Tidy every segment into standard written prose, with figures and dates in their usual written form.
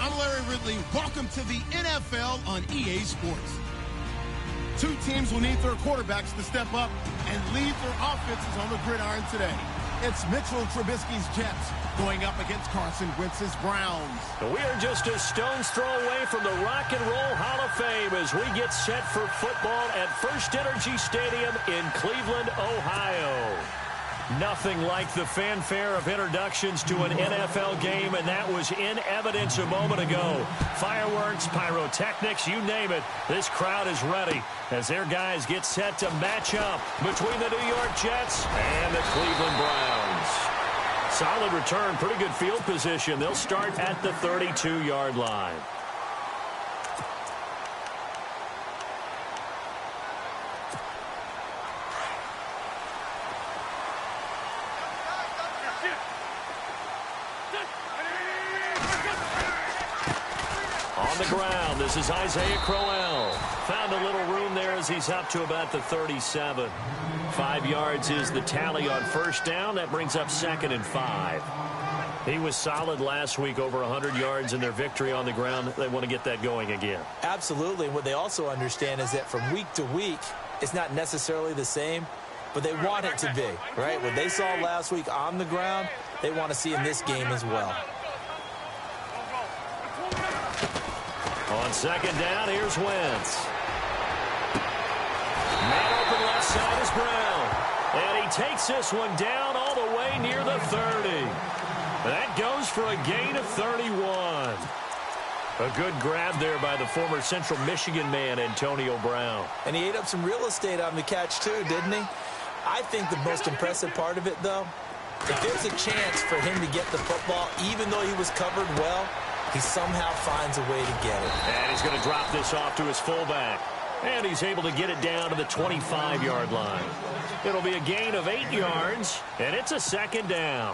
I'm Larry Ridley. Welcome to the NFL on EA Sports. Two teams will need their quarterbacks to step up and lead their offenses on the gridiron today. It's Mitchell Trubisky's Jets going up against Carson Wentz's Browns. We are just a stone's throw away from the Rock and Roll Hall of Fame as we get set for football at First Energy Stadium in Cleveland, Ohio. Nothing like the fanfare of introductions to an NFL game, and that was in evidence a moment ago. Fireworks, pyrotechnics, you name it. This crowd is ready as their guys get set to match up between the New York Jets and the Cleveland Browns. Solid return, pretty good field position. They'll start at the 32-yard line. On the ground, this is Isaiah Crowell. Found a little room there as he's up to about the 37. 5 yards is the tally on first down. That brings up 2nd and 5. He was solid last week, over 100 yards in their victory on the ground. They want to get that going again. Absolutely. What they also understand is that from week to week, it's not necessarily the same, but they want it to be, right? What they saw last week on the ground, they want to see in this game as well. On second down, here's Wentz. Man open left side is Brown. And he takes this one down all the way near the 30. That goes for a gain of 31. A good grab there by the former Central Michigan man, Antonio Brown. And he ate up some real estate on the catch too, didn't he? I think the most impressive part of it, though, if there's a chance for him to get the football, even though he was covered well, he somehow finds a way to get it. And he's going to drop this off to his fullback. And he's able to get it down to the 25-yard line. It'll be a gain of 8 yards, and it's a second down.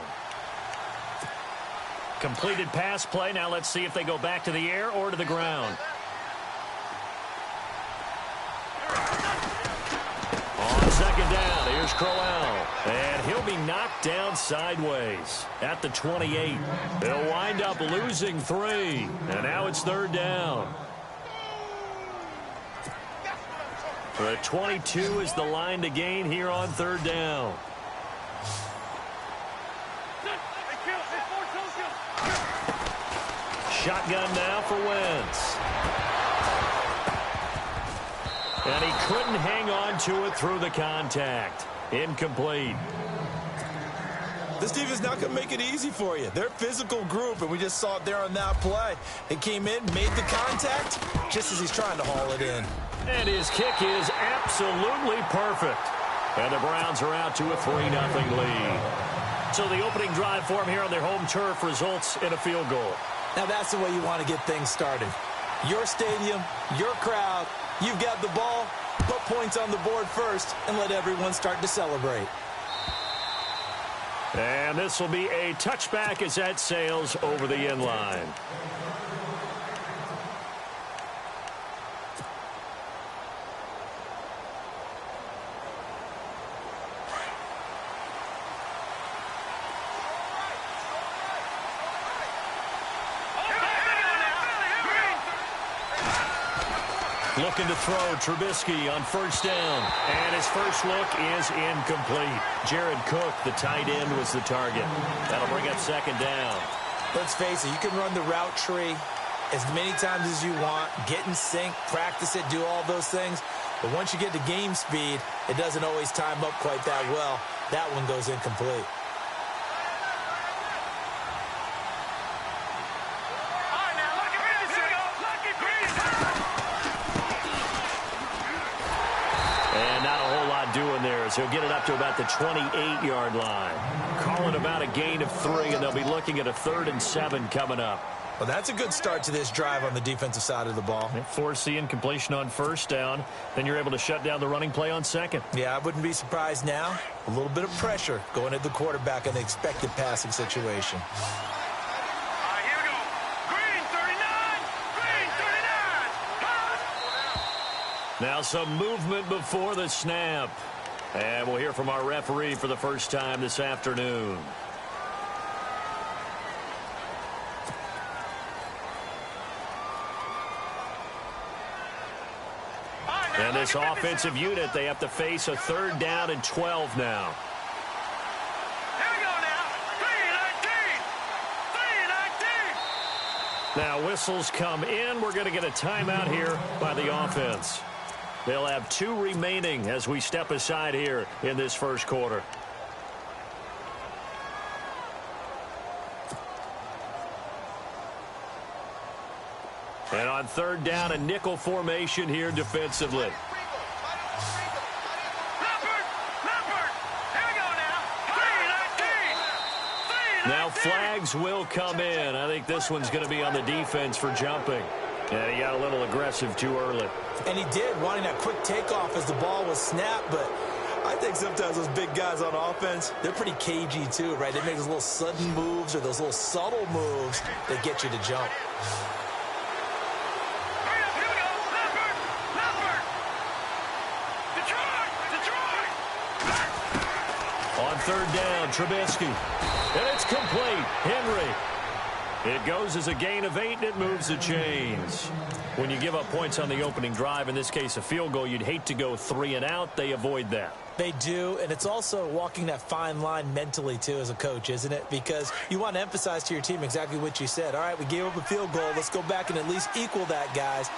Completed pass play. Now let's see if they go back to the air or to the ground. On second down, here's Crowell. And he'll be knocked down sideways at the 28. They'll wind up losing 3. And now it's third down. The 22 is the line to gain here on third down. Shotgun now for Wentz. And he couldn't hang on to it through the contact. Incomplete. This defense is not going to make it easy for you. They're a physical group, and we just saw it there on that play. They came in, made the contact, just as he's trying to haul it in. And his kick is absolutely perfect. And the Browns are out to a 3-0 lead. So the opening drive for him here on their home turf results in a field goal. Now that's the way you want to get things started. Your stadium, your crowd, you've got the ball, put points on the board first, and let everyone start to celebrate. And this will be a touchback as that sails over the end line. Looking to throw, Trubisky on first down. And his first look is incomplete. Jared Cook, the tight end, was the target. That'll bring up second down. Let's face it, you can run the route tree as many times as you want, get in sync, practice it, do all those things. But once you get to game speed, it doesn't always time up quite that well. That one goes incomplete. Doing there is he'll get it up to about the 28-yard line. Call it about a gain of 3, and they'll be looking at a 3rd and 7 coming up. Well, that's a good start to this drive on the defensive side of the ball. Force the incompletion on first down. Then you're able to shut down the running play on second. Yeah, I wouldn't be surprised now. A little bit of pressure going at the quarterback in the expected passing situation. Now some movement before the snap. And we'll hear from our referee for the first time this afternoon. And this offensive unit, they have to face a 3rd down and 12 now. Here we go now. 3-19. Now whistles come in. We're going to get a timeout here by the offense. They'll have 2 remaining as we step aside here in this first quarter. And on 3rd down, a nickel formation here defensively. Leopard, here we go now. 3-19. Now flags will come in. I think this one's going to be on the defense for jumping. And he got a little aggressive too early. And he did, wanting that quick takeoff as the ball was snapped. But I think sometimes those big guys on offense, they're pretty cagey too, right? They make those little sudden moves or those little subtle moves that get you to jump. Here we go. Leopard. Detroit. On 3rd down, Trubisky. And it's complete. Henry. It goes as a gain of 8, and it moves the chains. When you give up points on the opening drive, in this case a field goal, you'd hate to go 3 and out. They avoid that. They do, and it's also walking that fine line mentally, too, as a coach, isn't it? Because you want to emphasize to your team exactly what you said. All right, we gave up a field goal. Let's go back and at least equal that, guys.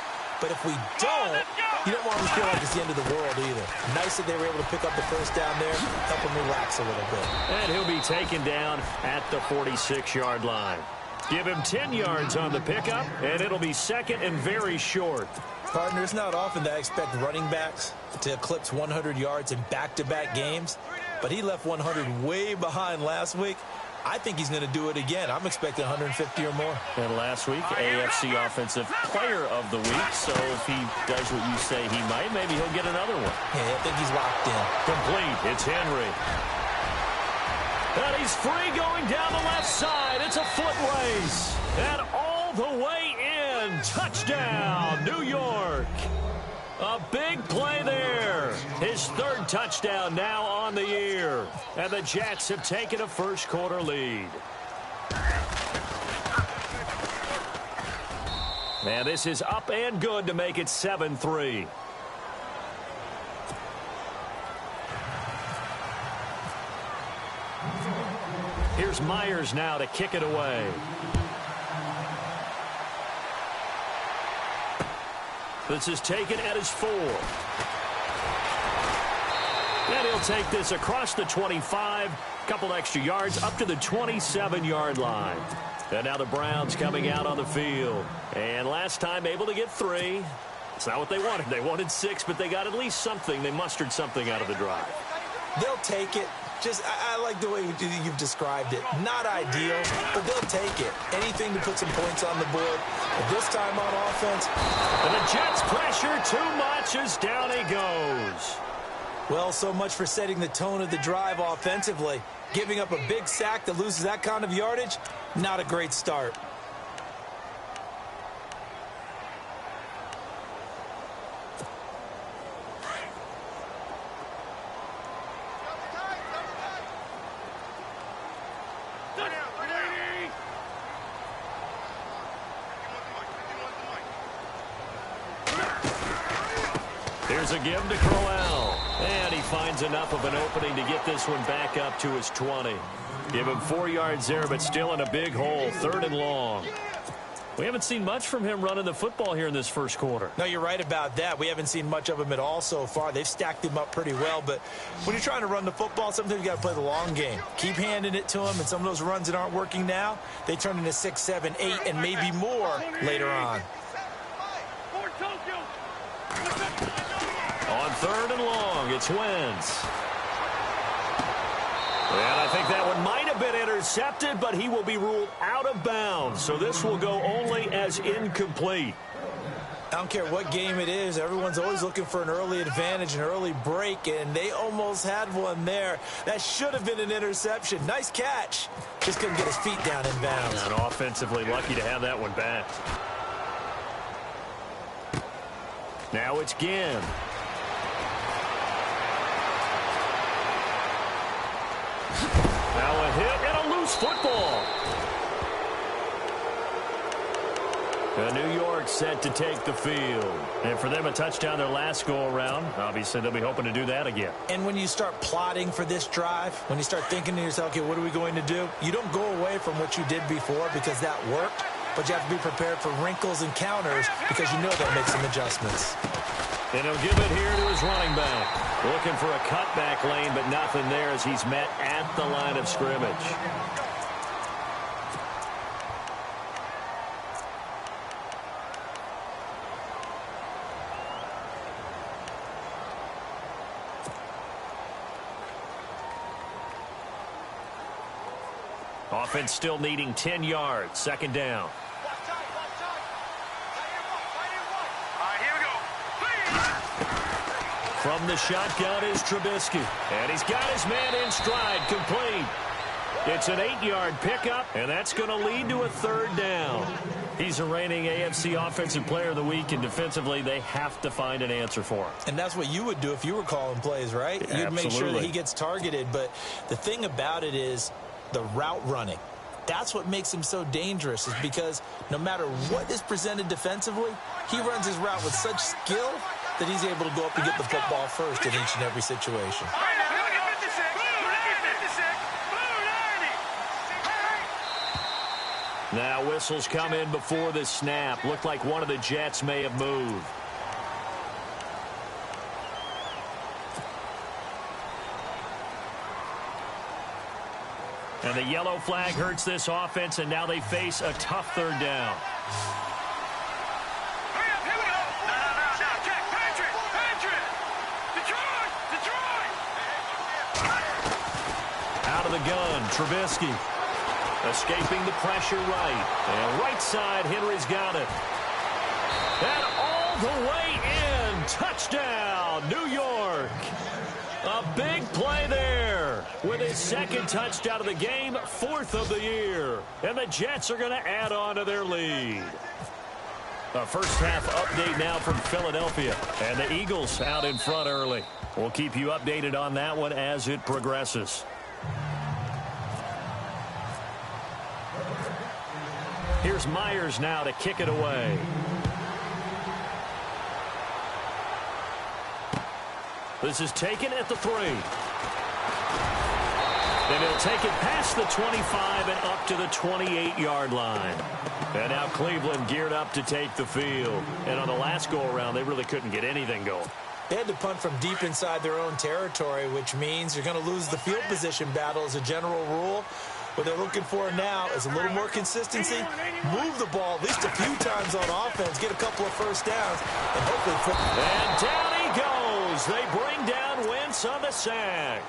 But if we don't, you don't want to feel like it's the end of the world either. Nice that they were able to pick up the first down there, help them relax a little bit. And he'll be taken down at the 46-yard line. Give him 10 yards on the pickup, and it'll be 2nd and very short. Partner, it's not often that I expect running backs to eclipse 100 yards in back-to-back games, but he left 100 way behind last week. I think he's going to do it again. I'm expecting 150 or more. And last week, AFC Offensive Player of the Week. So if he does what you say he might, maybe he'll get another one. Yeah, I think he's locked in. Complete. It's Henry. And he's free going down the left side. It's a foot race. And all the way in. Touchdown, New York. A big play there. His 3rd touchdown now on the year. And the Jets have taken a first quarter lead. And this is up and good to make it 7-3. Here's Myers now to kick it away. This is taken at his 4. And he'll take this across the 25, couple extra yards up to the 27-yard line. And now the Browns coming out on the field. And last time able to get 3. It's not what they wanted. They wanted 6, but they got at least something. They mustered something out of the drive. They'll take it. I like the way you've described it. Not ideal, but they'll take it. Anything to put some points on the board. But this time on offense. And the Jets pressure too much as down he goes. Well, so much for setting the tone of the drive offensively. Giving up a big sack that loses that kind of yardage, not a great start. Here's a give to Crowell. And he finds enough of an opening to get this one back up to his 20. Give him 4 yards there, but still in a big hole. 3rd and long. We haven't seen much from him running the football here in this first quarter. No, you're right about that. We haven't seen much of him at all so far. They've stacked him up pretty well, but when you're trying to run the football, sometimes you got to play the long game. Keep handing it to him, and some of those runs that aren't working now, they turn into 6, 7, 8, and maybe more later on. On 3rd and long, it's Wentz. And I think that one might have been intercepted, but he will be ruled out of bounds. So this will go only as incomplete. I don't care what game it is. Everyone's always looking for an early advantage, an early break, and they almost had one there. That should have been an interception. Nice catch. Just couldn't get his feet down in bounds. And offensively lucky to have that one back. Now it's Ginn. Now a hit and a loose football. New York set to take the field. And for them, a touchdown their last go-around. Obviously, they'll be hoping to do that again. And when you start plotting for this drive, when you start thinking to yourself, okay, what are we going to do? You don't go away from what you did before because that worked, but you have to be prepared for wrinkles and counters because you know they'll make some adjustments. And he'll give it here to his running back. Looking for a cutback lane, but nothing there as he's met at the line of scrimmage. Offense still needing 10 yards. 2nd down. From the shotgun is Trubisky. And he's got his man in stride, complete. It's an 8-yard pickup, and that's going to lead to a 3rd down. He's a reigning AFC Offensive Player of the Week, and defensively, they have to find an answer for him. And that's what you would do if you were calling plays, right? Yeah, you'd make sure that he gets targeted. But the thing about it is the route running. That's what makes him so dangerous, is because no matter what is presented defensively, he runs his route with such skill that he's able to go up and get the football first in each and every situation. Now whistles come in before the snap. Looked like one of the Jets may have moved. And the yellow flag hurts this offense, and now they face a tough 3rd down. Out of the gun, Trubisky. Escaping the pressure right. And right side, Henry's got it. And all the way in. Touchdown, New York. A big play there with his 2nd touchdown of the game, 4th of the year. And the Jets are going to add on to their lead. A first half update now from Philadelphia. And the Eagles out in front early. We'll keep you updated on that one as it progresses. Here's Myers now to kick it away. This is taken at the 3. And he'll take it past the 25 and up to the 28-yard line. And now Cleveland geared up to take the field. And on the last go-around, they really couldn't get anything going. They had to punt from deep inside their own territory, which means you're going to lose the field position battle as a general rule. What they're looking for now is a little more consistency, move the ball at least a few times on offense, get a couple of first downs, and hopefully... And down he goes. They bring down Wentz on the sack.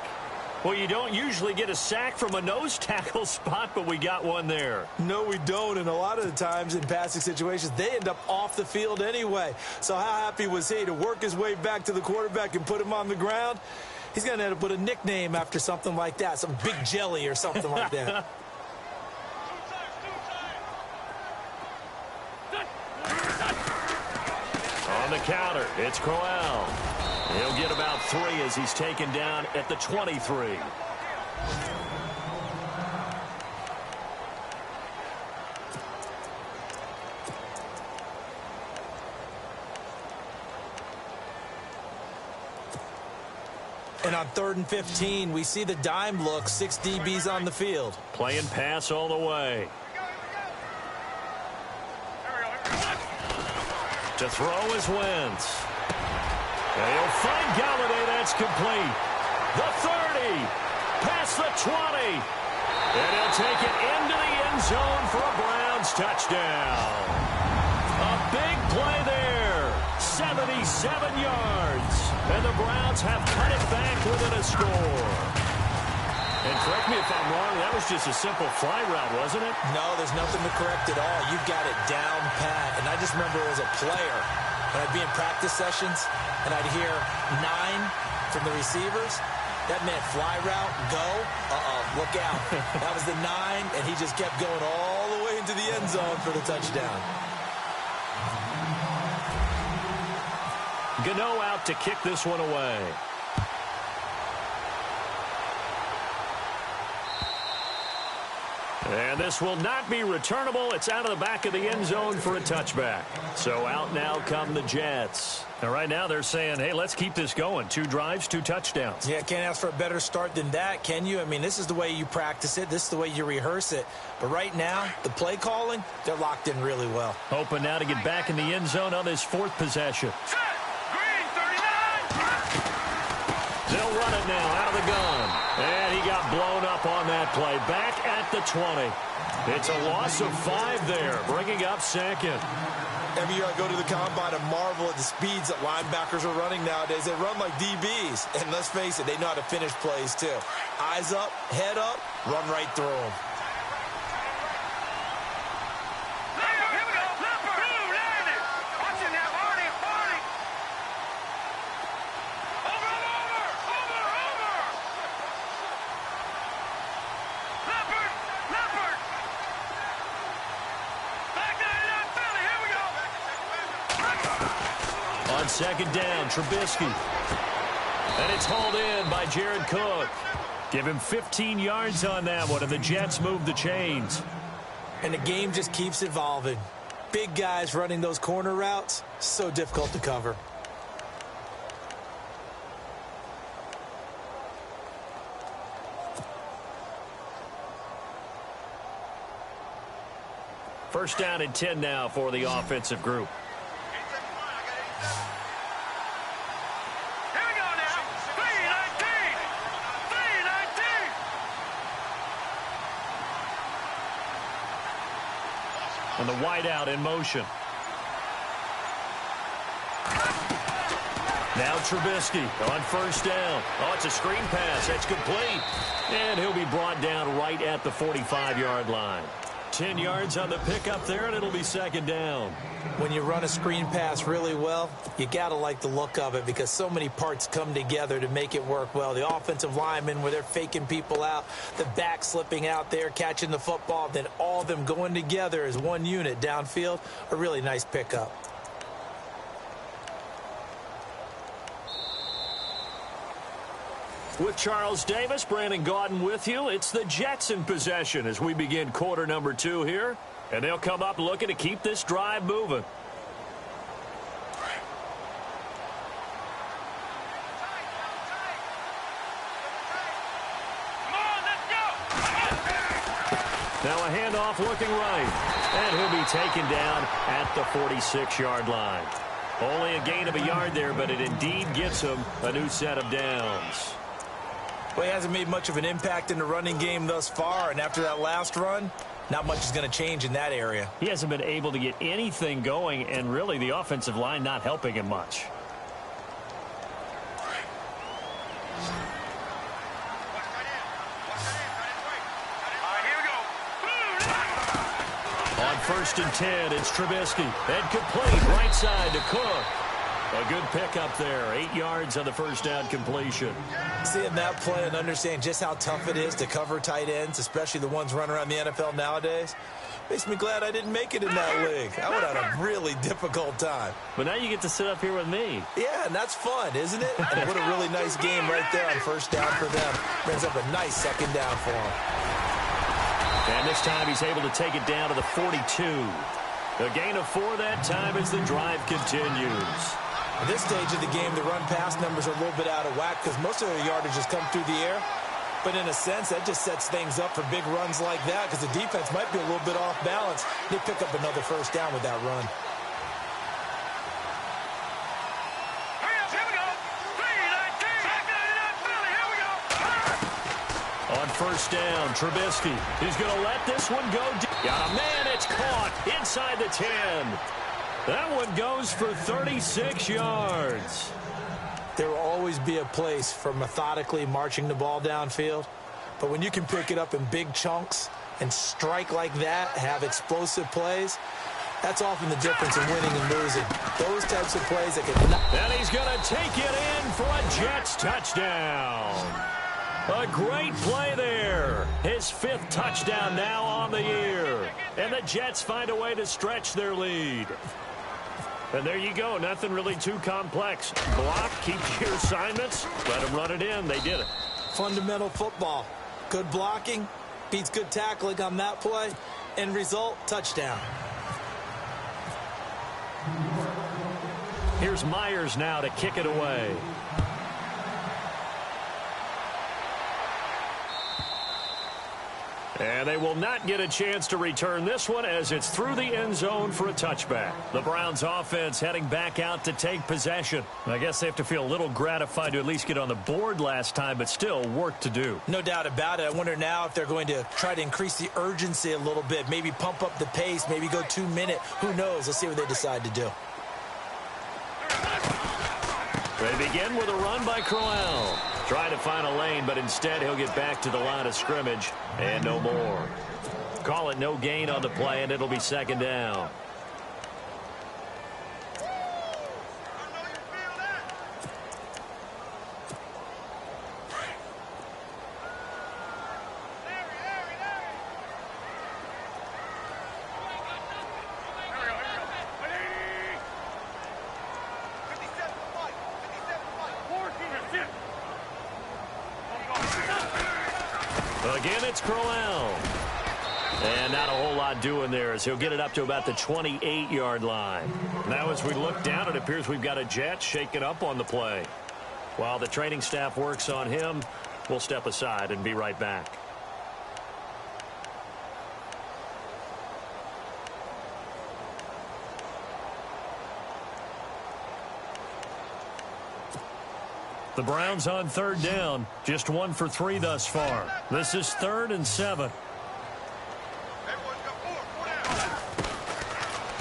Well, you don't usually get a sack from a nose tackle spot, but we got one there. No, we don't, and a lot of the times in passing situations, they end up off the field anyway. So how happy was he to work his way back to the quarterback and put him on the ground? He's going to end up with a nickname after something like that, some Big Jelly or something like that. On the counter, it's Crowell. He'll get about 3 as he's taken down at the 23. And on 3rd and 15, we see the dime look, 6 DBs on the field. Playing pass all the way. To throw is Wentz. They'll find Galladay. That's complete. The 30. Past the 20. And he'll take it into the end zone for a Browns touchdown. A big play there. 77 yards. And the Browns have cut it back within a score. And correct me if I'm wrong, that was just a simple fly route, wasn't it? No, there's nothing to correct at all. You've got it down pat. And I just remember as a player, when I'd be in practice sessions, and I'd hear 9 from the receivers, that meant fly route, go, look out. That was the 9, and he just kept going all the way into the end zone for the touchdown. Gano out to kick this one away. And this will not be returnable. It's out of the back of the end zone for a touchback. So out now come the Jets. Now right now they're saying, hey, let's keep this going. 2 drives, 2 touchdowns. Yeah, can't ask for a better start than that, can you? I mean, this is the way you practice it. This is the way you rehearse it. But right now, the play calling, they're locked in really well. Hoping now to get back in the end zone on this 4th possession. Green, 39. They'll run it now out of the gun. And he got blown up on that play. Back at the 20. It's a loss of 5 there, bringing up 2nd. Every year I go to the combine and marvel at the speeds that linebackers are running nowadays. They run like DBs. And let's face it, they know how to finish plays too. Eyes up, head up, run right through them. Here we go. Leopard. Blue, there it is. Watch it now. Hardy. Over. Leopard. Back to the Philly. Here we go. On 2nd down, Trubisky. And it's hauled in by Jared Cook. Give him 15 yards on that one, and the Jets move the chains. And the game just keeps evolving. Big guys running those corner routes, so difficult to cover. First down and 10 now for the offensive group. Here we go now. 3-19. And the wideout in motion. Now Trubisky on 1st down. Oh, it's a screen pass. That's complete. And he'll be brought down right at the 45-yard line. 10 yards on the pickup there, and it'll be 2nd down. When you run a screen pass really well, you got to like the look of it because so many parts come together to make it work well. The offensive linemen, where they're faking people out, the back slipping out there, catching the football, then all of them going together as one unit downfield, a really nice pickup. With Charles Davis, Brandon Gaudin with you. It's the Jets in possession as we begin quarter number 2 here. And they'll come up looking to keep this drive moving. Come on, let's go. Now a handoff looking right. And he'll be taken down at the 46-yard line. Only a gain of a yard there, but it indeed gets him a new set of downs. Well, he hasn't made much of an impact in the running game thus far, and after that last run, not much is going to change in that area. He hasn't been able to get anything going, and really the offensive line not helping him much. On 1st and 10, it's Trubisky. And complete right side to Cook. A good pickup there. 8 yards on the first down completion. Seeing that play and understanding just how tough it is to cover tight ends, especially the ones running around the NFL nowadays, makes me glad I didn't make it in that league. I would have had a really difficult time. But now you get to sit up here with me. Yeah, and that's fun, isn't it? And what a really nice game right there on first down for them. Brings up a nice second down for them. And this time he's able to take it down to the 42. A gain of 4 that time as the drive continues. At this stage of the game, the run-pass numbers are a little bit out of whack because most of their yardage has come through the air. But in a sense, that just sets things up for big runs like that because the defense might be a little bit off balance. They pick up another first down with that run. Here we go. 3-19. Here we go. On first down, Trubisky is going to let this one go. Got a man, it's caught inside the 10. That one goes for 36 yards. There will always be a place for methodically marching the ball downfield. But when you can pick it up in big chunks and strike like that, have explosive plays, that's often the difference in winning and losing. Those types of plays that can... And he's going to take it in for a Jets touchdown. A great play there. His 5th touchdown now on the year. And the Jets find a way to stretch their lead. And there you go. Nothing really too complex. Block, keep your assignments, let them run it in. They did it. Fundamental football. Good blocking beats good tackling on that play. End result, touchdown. Here's Myers now to kick it away. And they will not get a chance to return this one as it's through the end zone for a touchback. The Browns offense heading back out to take possession. I guess they have to feel a little gratified to at least get on the board last time, but still work to do. No doubt about it. I wonder now if they're going to try to increase the urgency a little bit, maybe pump up the pace, maybe go 2-minute. Who knows? Let's see what they decide to do. They begin with a run by Crowell. Trying to find a lane, but instead he'll get back to the line of scrimmage and no more. Call it no gain on the play, and it'll be second down. Again, it's Crowell. And not a whole lot doing there as he'll get it up to about the 28-yard line. Now as we look down, it appears we've got a Jet shaken up on the play. While the training staff works on him, we'll step aside and be right back. The Browns on third down, just 1 for 3 thus far. This is 3rd and 7.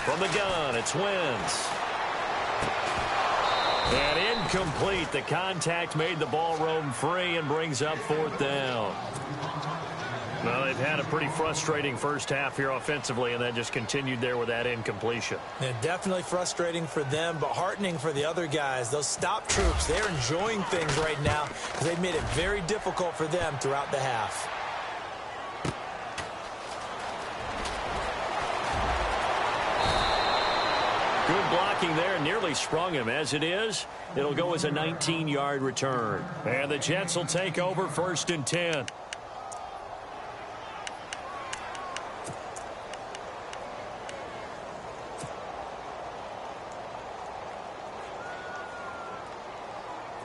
From the gun, it's Wentz. And incomplete. The contact made the ball roam free and brings up 4th down. Well, they've had a pretty frustrating first half here offensively, and that just continued there with that incompletion. Yeah, definitely frustrating for them, but heartening for the other guys. Those stop troops, they're enjoying things right now because they've made it very difficult for them throughout the half. Good blocking there, nearly sprung him. As it is, it'll go as a 19-yard return. And the Jets will take over 1st and 10.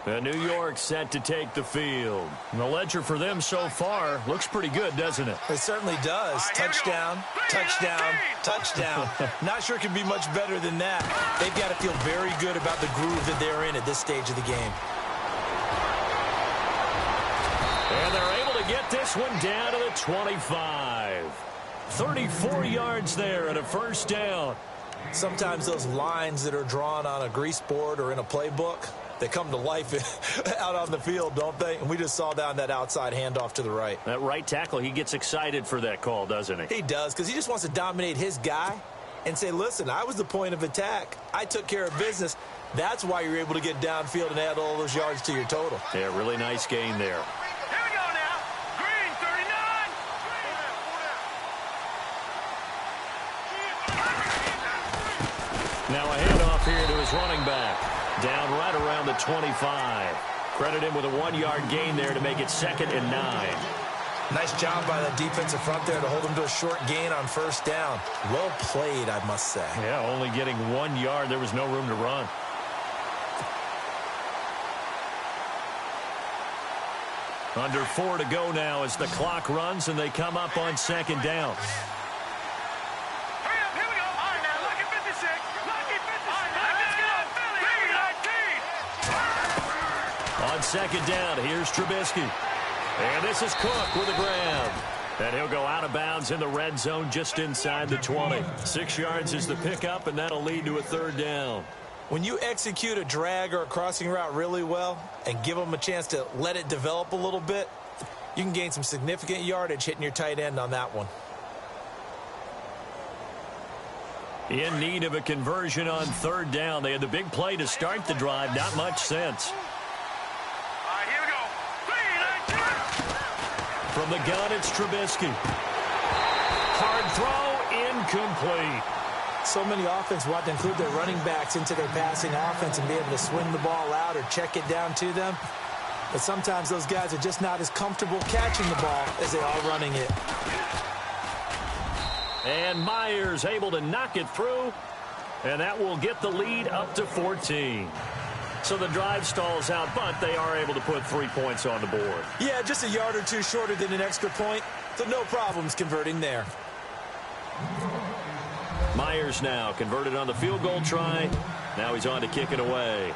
New York set to take the field. And the ledger for them so far looks pretty good, doesn't it? It certainly does. Touchdown, touchdown, touchdown. Not sure it can be much better than that. They've got to feel very good about the groove that they're in at this stage of the game. And they're able to get this one down to the 25. 34 yards there and a first down. Sometimes those lines that are drawn on a grease board or in a playbook, they come to life out on the field, don't they? And we just saw down that outside handoff to the right. That right tackle, he gets excited for that call, doesn't he? He does, because he just wants to dominate his guy and say, listen, I was the point of attack. I took care of business. That's why you're able to get downfield and add all those yards to your total. Yeah, really nice gain there. Here we go now. Green, 39. Now a handoff here to his running back. Down right around the 25. Credit him with a 1-yard gain there to make it 2nd and 9. Nice job by the defensive front there to hold him to a short gain on first down. Well played, I must say. Yeah, only getting 1 yard. There was no room to run. Under 4 to go now as the clock runs and they come up on 2nd down. Hurry up, here we go. All right, now, lucky 56. Lucky 56. All right, let's go. Philly, 19. On 2nd down, here's Trubisky. And this is Cook with a grab. And he'll go out of bounds in the red zone just inside the 20. 6 yards is the pickup, and that'll lead to a 3rd down. When you execute a drag or a crossing route really well and give them a chance to let it develop a little bit, you can gain some significant yardage hitting your tight end on that one. In need of a conversion on 3rd down. They had the big play to start the drive. Not much sense. All right, here we go. 3, 19. From the gun, it's Trubisky. Hard throw, incomplete. So many offenses want to include their running backs into their passing offense and be able to swing the ball out or check it down to them. But sometimes those guys are just not as comfortable catching the ball as they are running it. And Myers able to knock it through. And that will get the lead up to 14. So the drive stalls out, but they are able to put 3 points on the board. Yeah, just a yard or two shorter than an extra point. So no problems converting there. Myers now converted on the field goal try. Now he's on to kick it away.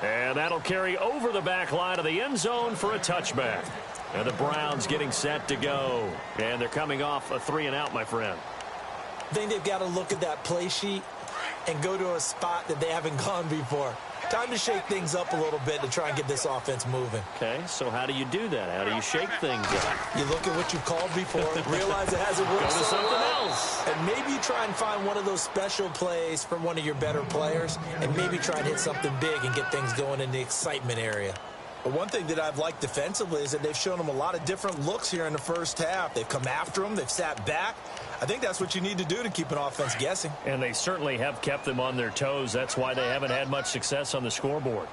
And that'll carry over the back line of the end zone for a touchback. And the Browns getting set to go. And they're coming off a 3-and-out, my friend. I think they've got to look at that play sheet and go to a spot that they haven't gone before. Time to shake things up a little bit to try and get this offense moving. Okay, so how do you do that? How do you shake things up? You look at what you've called before, realize it hasn't worked Go to so something well, else. and maybe you try and find one of those special plays from one of your better players, and maybe try and hit something big and get things going in the excitement area. But one thing that I've liked defensively is that they've shown them a lot of different looks here in the first half. They've come after them. They've sat back. I think that's what you need to do to keep an offense guessing. And they certainly have kept them on their toes. That's why they haven't had much success on the scoreboard.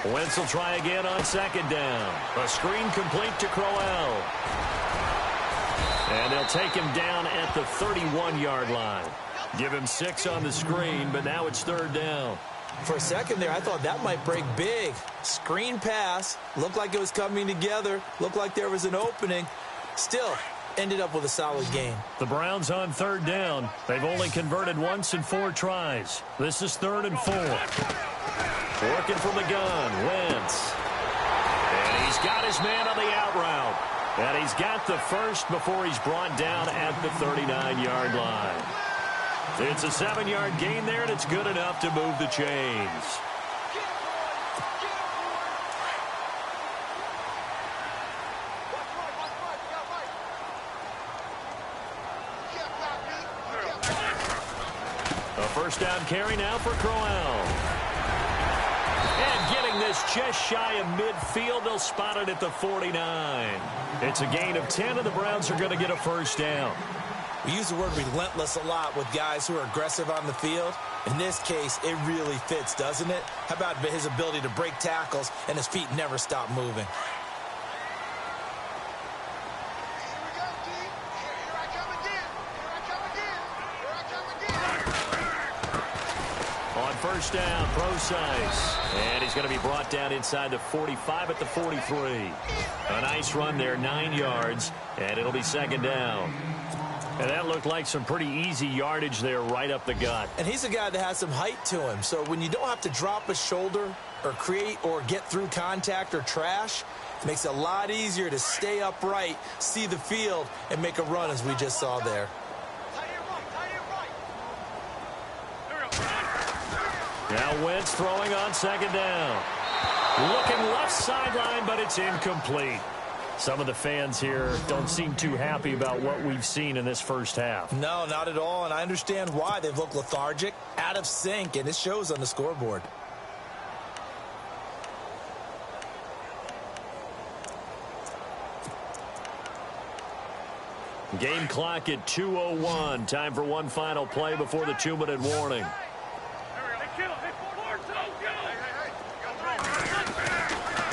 Wentz will try again on 2nd down. A screen complete to Crowell. And they'll take him down at the 31-yard line. Give him 6 on the screen, but now it's 3rd down. For a second there, I thought that might break big. Screen pass. Looked like it was coming together. Looked like there was an opening. Still, ended up with a solid game. The Browns on 3rd down. They've only converted once in 4 tries. This is 3rd and 4. Working from the gun, Wentz. And he's got his man on the out route. And he's got the first before he's brought down at the 39-yard line. It's a 7-yard gain there, and it's good enough to move the chains. A first down carry now for Crowell. And getting this just shy of midfield, they'll spot it at the 49. It's a gain of 10, and the Browns are going to get a first down. We use the word relentless a lot with guys who are aggressive on the field. In this case, it really fits, doesn't it? How about his ability to break tackles and his feet never stop moving? first down. Prosise. And he's going to be brought down inside the 45 at the 43. A nice run there, 9 yards, and it'll be second down. And that looked like some pretty easy yardage there right up the gut. And he's a guy that has some height to him. So when you don't have to drop a shoulder or create or get through contact or trash, it makes it a lot easier to stay upright, see the field, and make a run as we just saw there. Now Wentz throwing on second down. Looking left sideline, but it's incomplete. Some of the fans here don't seem too happy about what we've seen in this first half. No, not at all, and I understand why. They've looked lethargic, out of sync, and it shows on the scoreboard. Game clock at 2:01. Time for one final play before the 2-minute warning.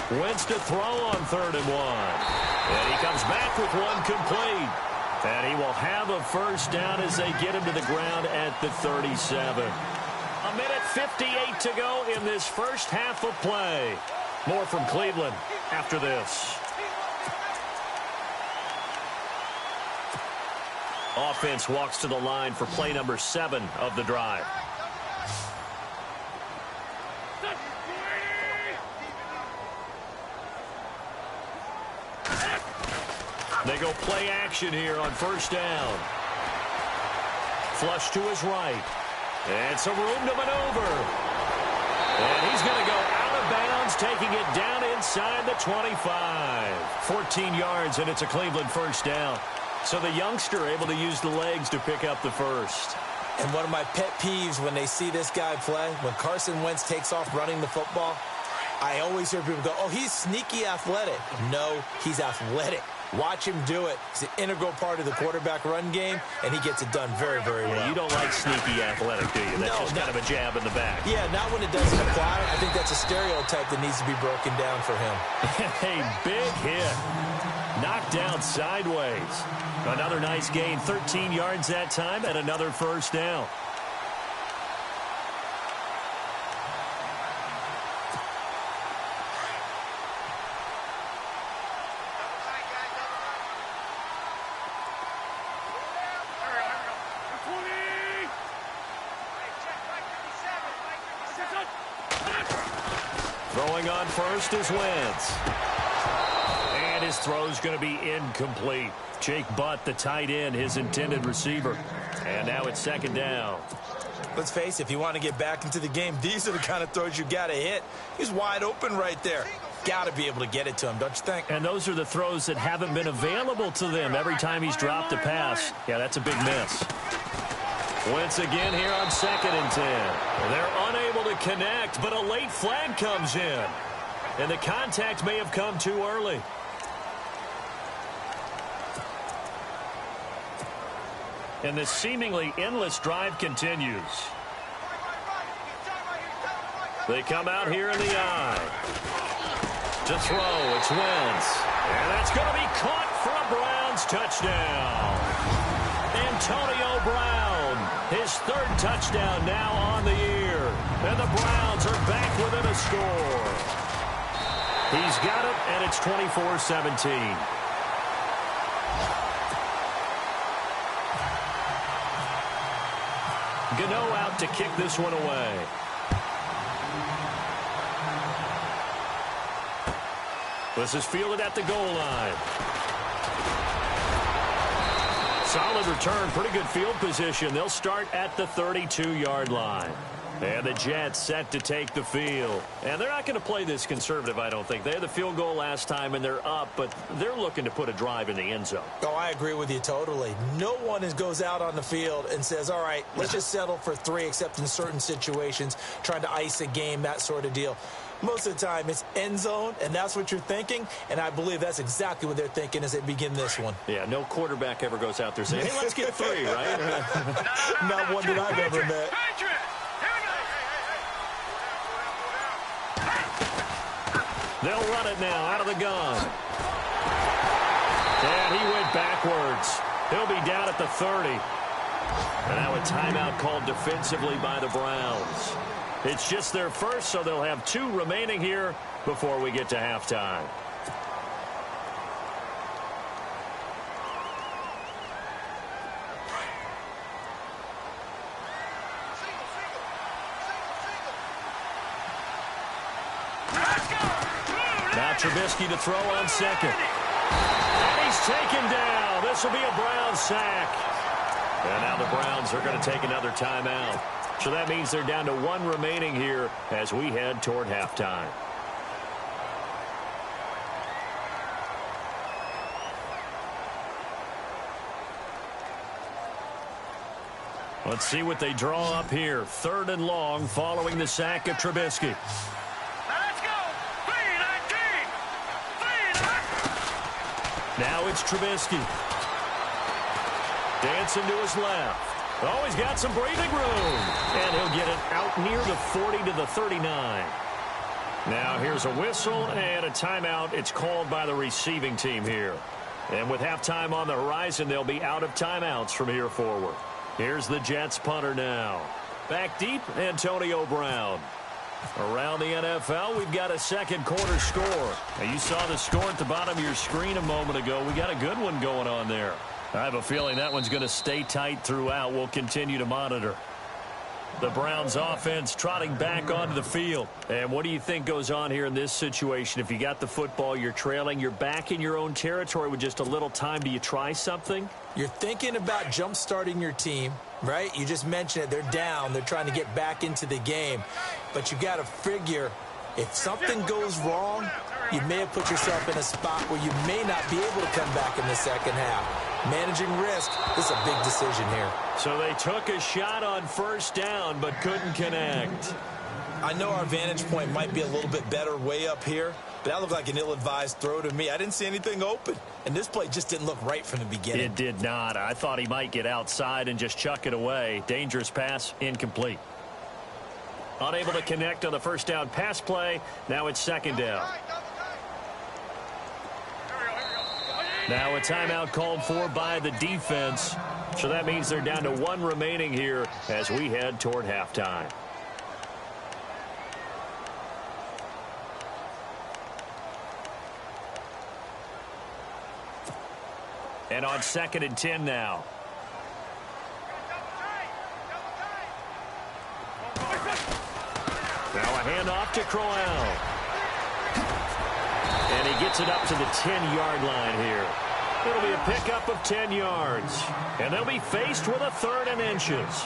Wentz to throw on 3rd and 1. And he comes back with one complete. And he will have a first down as they get him to the ground at the 37. A minute 58 to go in this first half of play. More from Cleveland after this. Offense walks to the line for play number 7 of the drive. They go play action here on first down. Flush to his right. And some room to maneuver. And he's going to go out of bounds, taking it down inside the 25. 14 yards, and it's a Cleveland first down. So the youngster able to use the legs to pick up the first. And one of my pet peeves when they see this guy play, when Carson Wentz takes off running the football, I always hear people go, oh, he's sneaky athletic. No, he's athletic. Watch him do it. He's an integral part of the quarterback run game, and he gets it done very, very well. Yeah, you don't like sneaky athletic, do you? That's just kind of a jab in the back. Yeah, not when it doesn't apply. I think that's a stereotype that needs to be broken down for him. A big hit. Knocked down sideways. Another nice gain, 13 yards that time, and another first down. Throwing on first is Wentz. And his throw's going to be incomplete. Jake Butt, the tight end, his intended receiver. And now it's second down. Let's face it, if you want to get back into the game, these are the kind of throws you got to hit. He's wide open right there. Got to be able to get it to him, don't you think? And those are the throws that haven't been available to them every time he's dropped a pass. Yeah, that's a big miss. Wentz again here on 2nd and 10. They're unable to connect, but a late flag comes in. And the contact may have come too early. And this seemingly endless drive continues. They come out here in the eye. To throw, it's Wentz. And that's going to be caught for a Browns touchdown. Antonio Brown, his 3rd touchdown now on the year. And the Browns are back within a score. He's got it, and it's 24-17. Gano out to kick this one away. This is fielded at the goal line. Solid return, pretty good field position. They'll start at the 32-yard line. And the Jets set to take the field. And they're not going to play this conservative, I don't think. They had the field goal last time, and they're up, but they're looking to put a drive in the end zone. Oh, I agree with you totally. No one goes out on the field and says, all right, let's just settle for 3, except in certain situations, trying to ice a game, that sort of deal. Most of the time, it's end zone, and that's what you're thinking, and I believe that's exactly what they're thinking as they begin this one. Yeah, no quarterback ever goes out there saying, hey, let's get 3, right? Not one that I've ever met. They'll run it now out of the gun. And he went backwards. He'll be down at the 30. And now a timeout called defensively by the Browns. It's just their first, so they'll have 2 remaining here before we get to halftime. Now Trubisky to throw on second. And he's taken down. This will be a Browns sack. And now the Browns are going to take another timeout. So that means they're down to 1 remaining here as we head toward halftime. Let's see what they draw up here. 3rd and long following the sack of Trubisky. Let's go. 3-19. Now it's Trubisky. Dancing to his left. Oh, he's got some breathing room. And he'll get it out near the 40 to the 39. Now here's a whistle and a timeout. It's called by the receiving team here. And with halftime on the horizon, they'll be out of timeouts from here forward. Here's the Jets punter now. Back deep, Antonio Brown. Around the NFL, we've got a second quarter score. Now, you saw the score at the bottom of your screen a moment ago. We got a good one going on there. I have a feeling that one's going to stay tight throughout. We'll continue to monitor. The Browns offense trotting back onto the field. And what do you think goes on here in this situation? If you got the football, you're trailing, you're back in your own territory with just a little time. Do you try something? You're thinking about jump-starting your team, right? You just mentioned it. They're down. They're trying to get back into the game. But you got to figure if something goes wrong, you may have put yourself in a spot where you may not be able to come back in the second half. Managing risk, this is a big decision here. So they took a shot on 1st down but couldn't connect. I know our vantage point might be a little bit better way up here, but that looked like an ill-advised throw to me. I didn't see anything open, and this play just didn't look right from the beginning. It did not. I thought he might get outside and just chuck it away. Dangerous pass, incomplete. Unable to connect on the 1st down pass play. Now it's 2nd down. Now a timeout called for by the defense. So that means they're down to 1 remaining here as we head toward halftime. And on 2nd and 10 now. Now a handoff to Crowell. And he gets it up to the 10-yard line here. It'll be a pickup of 10 yards. And they'll be faced with a 3rd and inches.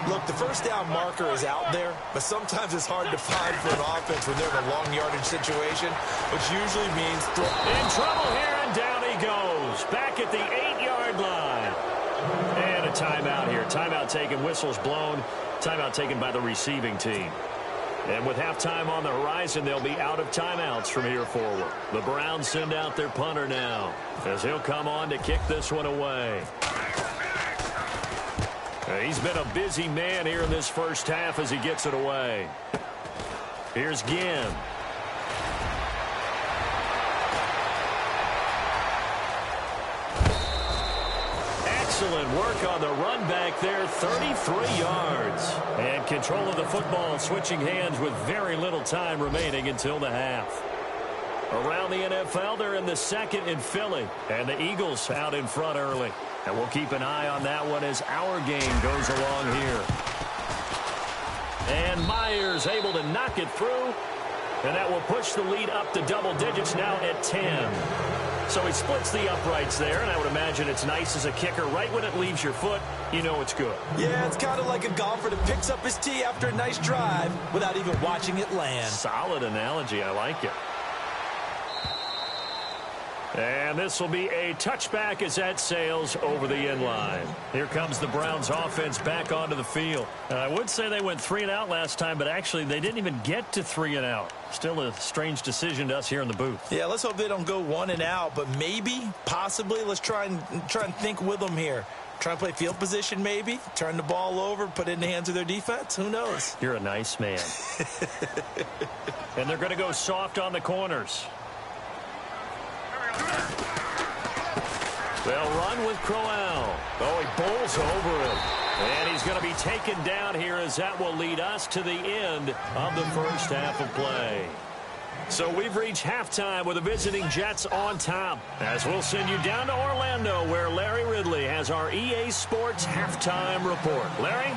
Look, the 1st down marker is out there, but sometimes it's hard to find for an offense when they're in a long yardage situation, which usually means in trouble here, and down he goes. Back at the 8-yard line. And a timeout here. Timeout taken, whistles blown. Timeout taken by the receiving team. And with halftime on the horizon, they'll be out of timeouts from here forward. The Browns send out their punter now as he'll come on to kick this one away. He's been a busy man here in this 1st half as he gets it away. Here's Ginn. Excellent work on the run back there, 33 yards. And control of the football, switching hands with very little time remaining until the half. Around the NFL, they're in the 2nd in Philly. And the Eagles out in front early. And we'll keep an eye on that one as our game goes along here. And Myers able to knock it through. And that will push the lead up to double digits now at 10. So he splits the uprights there, and I would imagine it's nice as a kicker. Right when it leaves your foot, you know it's good. Yeah, it's kind of like a golfer that picks up his tee after a nice drive without even watching it land. Solid analogy. I like it. And this will be a touchback as that sails over the end line. Here comes the Browns offense back onto the field. I would say they went 3 and out last time, but actually they didn't even get to 3 and out. Still a strange decision to us here in the booth. Yeah, let's hope they don't go 1 and out, but maybe, possibly, let's try and think with them here. Try and play field position maybe, turn the ball over, put it in the hands of their defense. Who knows? You're a nice man. And they're going to go soft on the corners. They'll run with Crowell. Oh, he bowls over it. And he's going to be taken down here as that will lead us to the end of the first half of play. So we've reached halftime with the visiting Jets on top, as we'll send you down to Orlando where Larry Ridley has our EA Sports halftime report. Larry?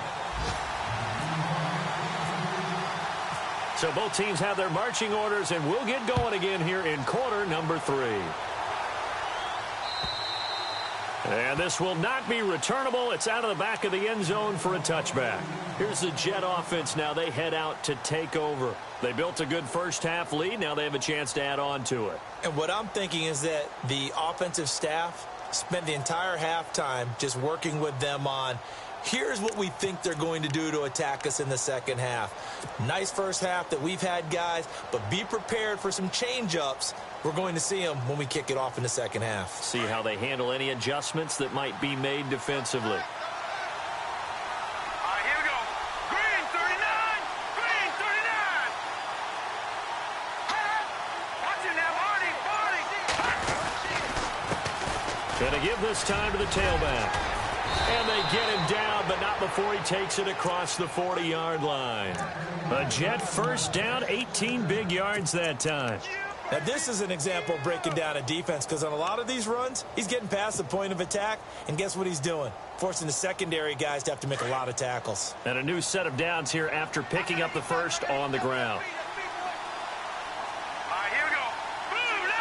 So both teams have their marching orders, and we'll get going again here in quarter number 3. And this will not be returnable. It's out of the back of the end zone for a touchback. Here's the Jet offense now. They head out to take over. They built a good first half lead. Now they have a chance to add on to it. And what I'm thinking is that the offensive staff spent the entire halftime just working with them on, here's what we think they're going to do to attack us in the second half. Nice first half that we've had, guys, but be prepared for some change-ups. We're going to see them when we kick it off in the second half. See how they handle any adjustments that might be made defensively. All right, here we go. Green 39. Green 39. Watch it now, Marty. Going to give this time to the tailback. And they get him down, but not before he takes it across the 40-yard line. A Jet first down, 18 big yards that time. Now, this is an example of breaking down a defense, because on a lot of these runs, he's getting past the point of attack, and guess what he's doing? Forcing the secondary guys to have to make a lot of tackles. And a new set of downs here after picking up the first on the ground. All right, here we go. Boom,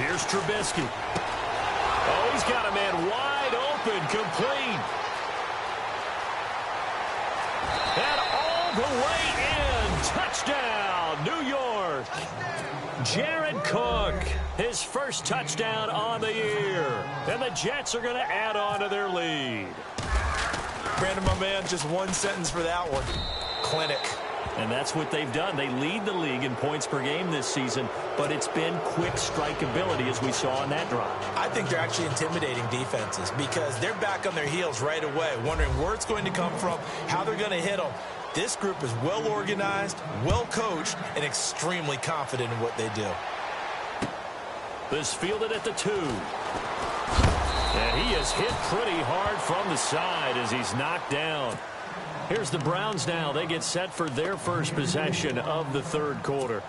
Here's Trubisky. Oh, he's got a man wide open, complete. And all the way in. Touchdown, New York. Jared Cook, his first touchdown on the year. And the Jets are going to add on to their lead. Brandon, my man, just one sentence for that one. Clinic. And that's what they've done. They lead the league in points per game this season, but it's been quick strike ability as we saw on that drive. I think they're actually intimidating defenses because they're back on their heels right away, wondering where it's going to come from, how they're going to hit them. This group is well organized, well coached, and extremely confident in what they do. This fielded at the 2. And he is hit pretty hard from the side as he's knocked down. Here's the Browns now. They get set for their first possession of the third quarter.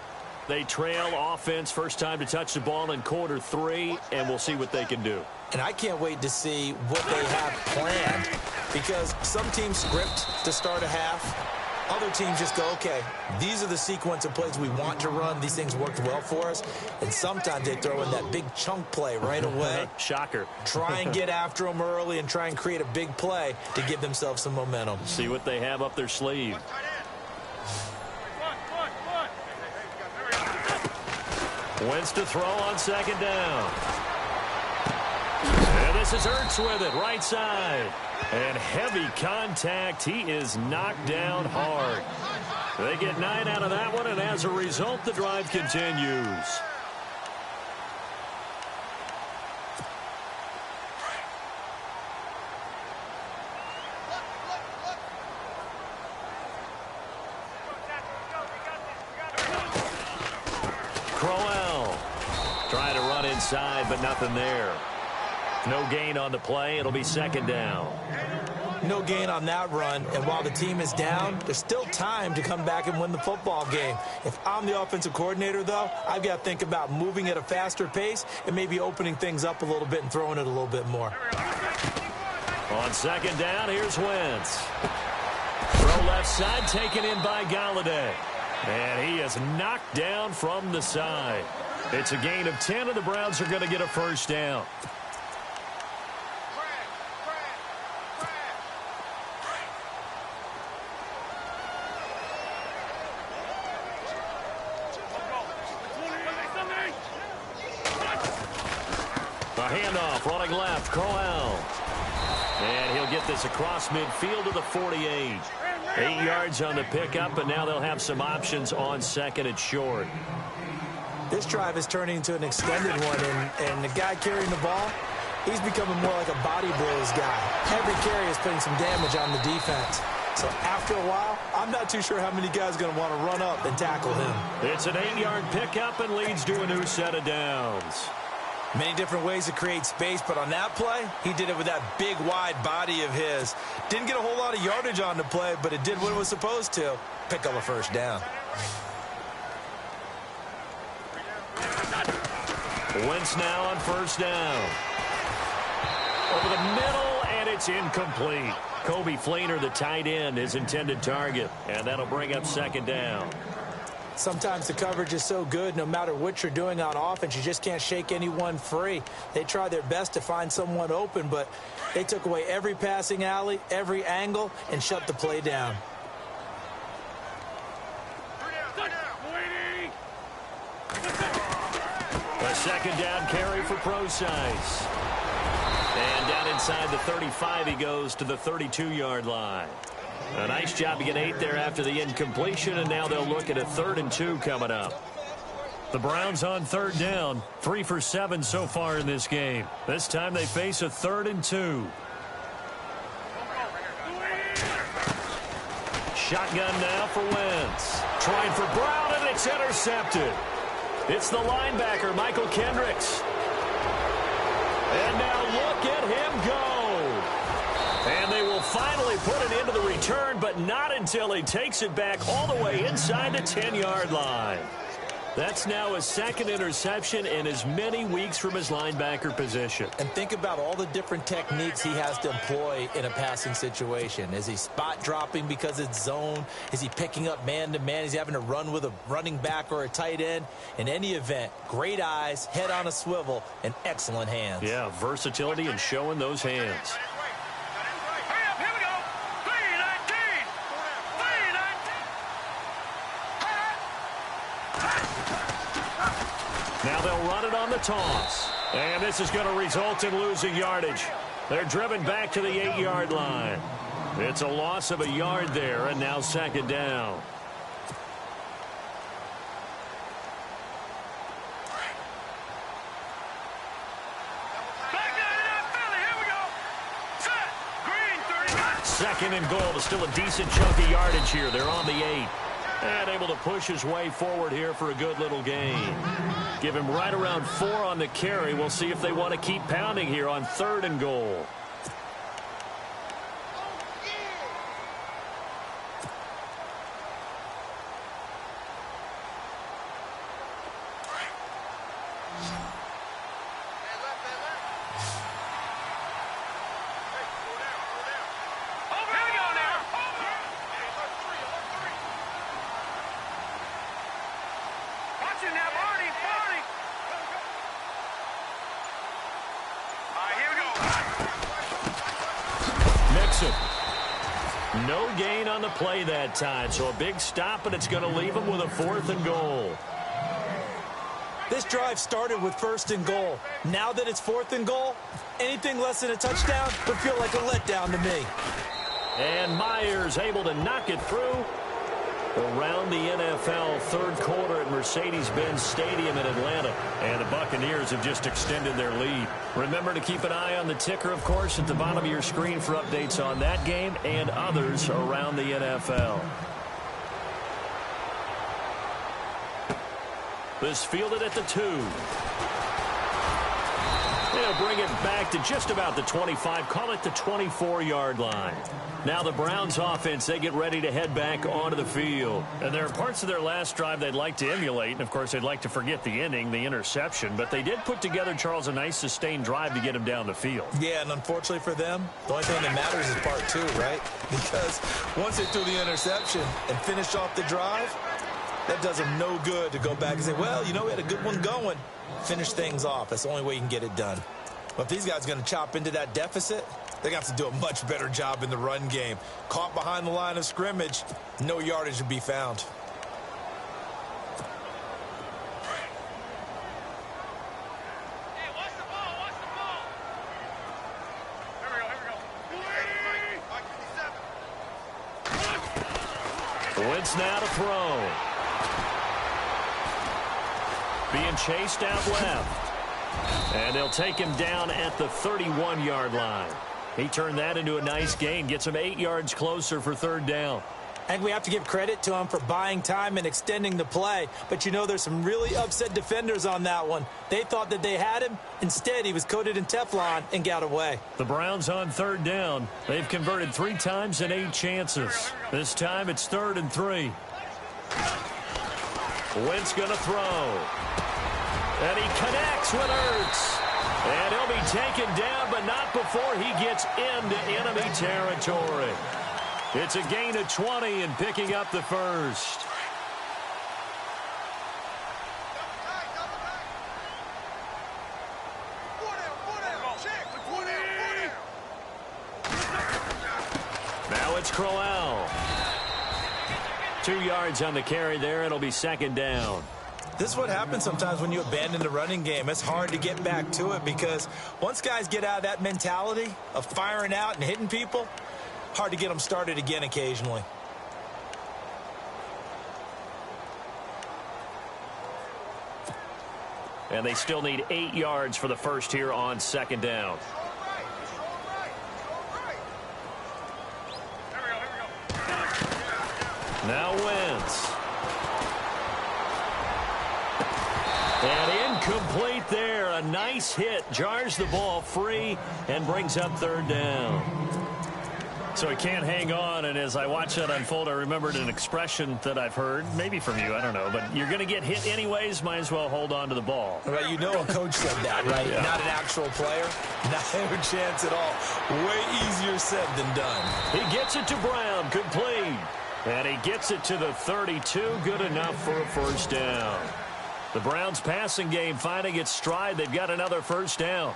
They trail offense, first time to touch the ball in quarter 3, and we'll see what they can do. And I can't wait to see what they have planned, because some teams script to start a half. Other teams just go, okay, these are the sequence of plays we want to run. These things worked well for us. And sometimes they throw in that big chunk play right away. Shocker. Try and get after them early and try and create a big play to give themselves some momentum. See what they have up their sleeve. Wentz to throw on second down. And this is Ertz with it, right side. And heavy contact. He is knocked down hard. They get 9 out of that one, and as a result, the drive continues. Crowell trying to run inside, but nothing there. No gain on the play. It'll be second down. No gain on that run, and while the team is down, there's still time to come back and win the football game. If I'm the offensive coordinator, though, I've got to think about moving at a faster pace and maybe opening things up a little bit and throwing it a little bit more. On second down, here's Wentz. Throw left side, taken in by Galladay. And he is knocked down from the side. It's a gain of 10, and the Browns are going to get a first down. A handoff, running left, Crowell. And he'll get this across midfield to the 48. 8 yards on the pickup, and now they'll have some options on second and short. This drive is turning into an extended one, and the guy carrying the ball, he's becoming more like a body blows guy. Every carry is putting some damage on the defense. So after a while, I'm not too sure how many guys are going to want to run up and tackle him. It's an 8-yard pickup and leads to a new set of downs. Many different ways to create space, but on that play, he did it with that big, wide body of his. Didn't get a whole lot of yardage on the play, but it did what it was supposed to. Pick up a first down. Wentz now on first down. Over the middle, and it's incomplete. Kobe Fleener, the tight end, his intended target, and that'll bring up second down. Sometimes the coverage is so good, no matter what you're doing on offense, you just can't shake anyone free. They try their best to find someone open, but they took away every passing alley, every angle, and shut the play down. A second down carry for Prosise. And down inside the 35, he goes to the 32-yard line. A nice job to get 8 there after the incompletion, and now they'll look at a 3rd and 2 coming up. The Browns on third down, 3 for 7 so far in this game. This time they face a 3rd and 2. Shotgun now for Wentz. Trying for Brown, and it's intercepted. It's the linebacker, Michael Kendricks. And now look at him go. And they will finally put it into the return, but not until he takes it back all the way inside the 10-yard line. That's now his 2nd interception in as many weeks from his linebacker position. And think about all the different techniques he has to employ in a passing situation. Is he spot dropping because it's zone? Is he picking up man-to-man? Is he having to run with a running back or a tight end? In any event, great eyes, head on a swivel, and excellent hands. Yeah, versatility and showing those hands. Now they'll run it on the toss. And this is going to result in losing yardage. They're driven back to the 8-yard line. It's a loss of a yard there, and now second down. Second and goal. Still a decent chunk of yardage here. They're on the 8. And able to push his way forward here for a good little gain. Give him right around 4 on the carry. We'll see if they want to keep pounding here on 3rd and goal. No gain on the play that time, so a big stop, and it's going to leave them with a 4th and goal. This drive started with 1st and goal. Now that it's 4th and goal, anything less than a touchdown would feel like a letdown to me. And Myers able to knock it through. Around the NFL 3rd quarter at Mercedes-Benz Stadium in Atlanta. And the Buccaneers have just extended their lead. Remember to keep an eye on the ticker, of course, at the bottom of your screen for updates on that game and others around the NFL. This fielded at the 2. They'll bring it back to just about the 25, call it the 24-yard line. Now the Browns offense, they get ready to head back onto the field. And there are parts of their last drive they'd like to emulate. And, of course, they'd like to forget the inning, the interception. But they did put together, Charles, a nice sustained drive to get him down the field. Yeah, and unfortunately for them, the only thing that matters is part 2, right? Because once they threw the interception and finished off the drive, that does them no good to go back and say, well, you know, we had a good one going. Finish things off. That's the only way you can get it done. But if these guys are going to chop into that deficit, they're going to have to do a much better job in the run game. Caught behind the line of scrimmage, no yardage to be found. Hey, watch the ball, watch the ball. Here we go. Wentz now to throw. Being chased out left. And they'll take him down at the 31-yard line. He turned that into a nice gain. Gets him 8 yards closer for 3rd down. I think we have to give credit to him for buying time and extending the play. But, you know, there's some really upset defenders on that one. They thought that they had him. Instead, he was coated in Teflon and got away. The Browns on third down. They've converted 3 times in 8 chances. This time it's 3rd and 3. Wentz going to throw. And he connects with Ertz. And he'll be taken down, but not before he gets into enemy territory. It's a gain of 20 and picking up the first. Now it's Crowell. 2 yards on the carry there. It'll be 2nd down. This is what happens sometimes when you abandon the running game. It's hard to get back to it because once guys get out of that mentality of firing out and hitting people, hard to get them started again occasionally. And they still need 8 yards for the first here on 2nd down. Now Wentz. And incomplete there. A nice hit. Jars the ball free and brings up 3rd down. So he can't hang on, and as I watch that unfold, I remembered an expression that I've heard, maybe from you, I don't know, but you're going to get hit anyways, might as well hold on to the ball. Right, you know a coach said that, right? Yeah. Not an actual player. Not a chance at all. Way easier said than done. He gets it to Brown, complete. And he gets it to the 32, good enough for a 1st down. The Browns' passing game finding its stride. They've got another 1st down.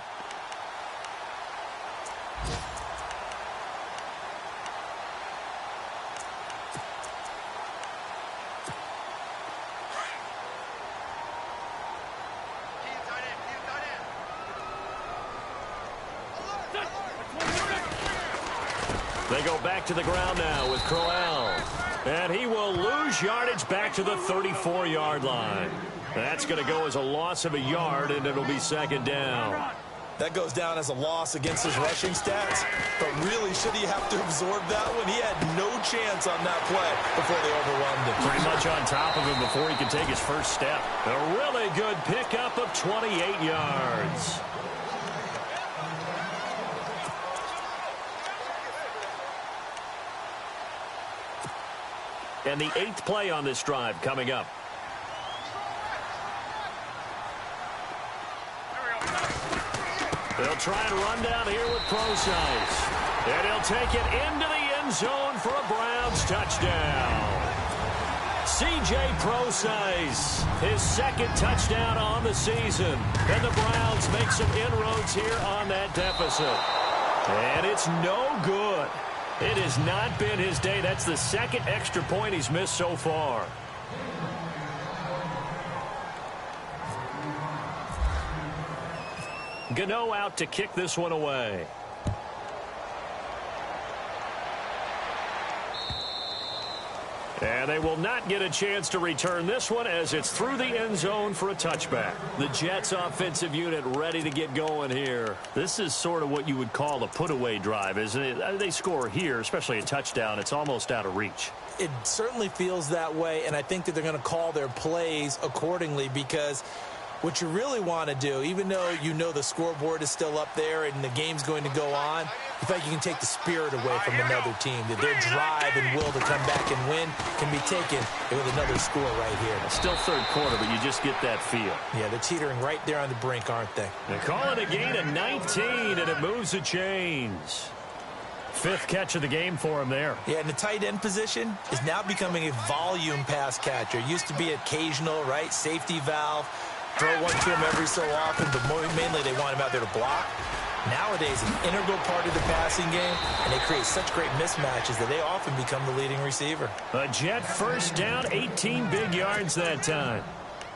They go back to the ground now with Crowell. And he will lose yardage back to the 34-yard line. That's going to go as a loss of a yard, and it'll be 2nd down. That goes down as a loss against his rushing stats. But really, should he have to absorb that one? He had no chance on that play before they overwhelmed him. Pretty much on top of him before he could take his first step. A really good pickup of 28 yards. And the 8th play on this drive coming up. They'll try and run down here with Procise. And he'll take it into the end zone for a Browns touchdown. C.J. Procise, his 2nd touchdown on the season. And the Browns make some inroads here on that deficit. And it's no good. It has not been his day. That's the 2nd extra point he's missed so far. Gano out to kick this one away. And they will not get a chance to return this one as it's through the end zone for a touchback. The Jets offensive unit ready to get going here. This is sort of what you would call a put-away drive, isn't it? They score here, especially a touchdown. It's almost out of reach. It certainly feels that way, and I think that they're going to call their plays accordingly because what you really want to do, even though you know the scoreboard is still up there and the game's going to go on, you feel like you can take the spirit away from another team, that their drive and will to come back and win can be taken with another score right here. Still 3rd quarter, but you just get that feel. Yeah, they're teetering right there on the brink, aren't they? They call it a gain of 19, and it moves the chains. 5th catch of the game for him there. Yeah, and the tight end position is now becoming a volume pass catcher. It used to be occasional, right? Safety valve. Throw one to him every so often, but mainly they want him out there to block. Nowadays, an integral part of the passing game, and they create such great mismatches that they often become the leading receiver. A Jet 1st down, 18 big yards that time.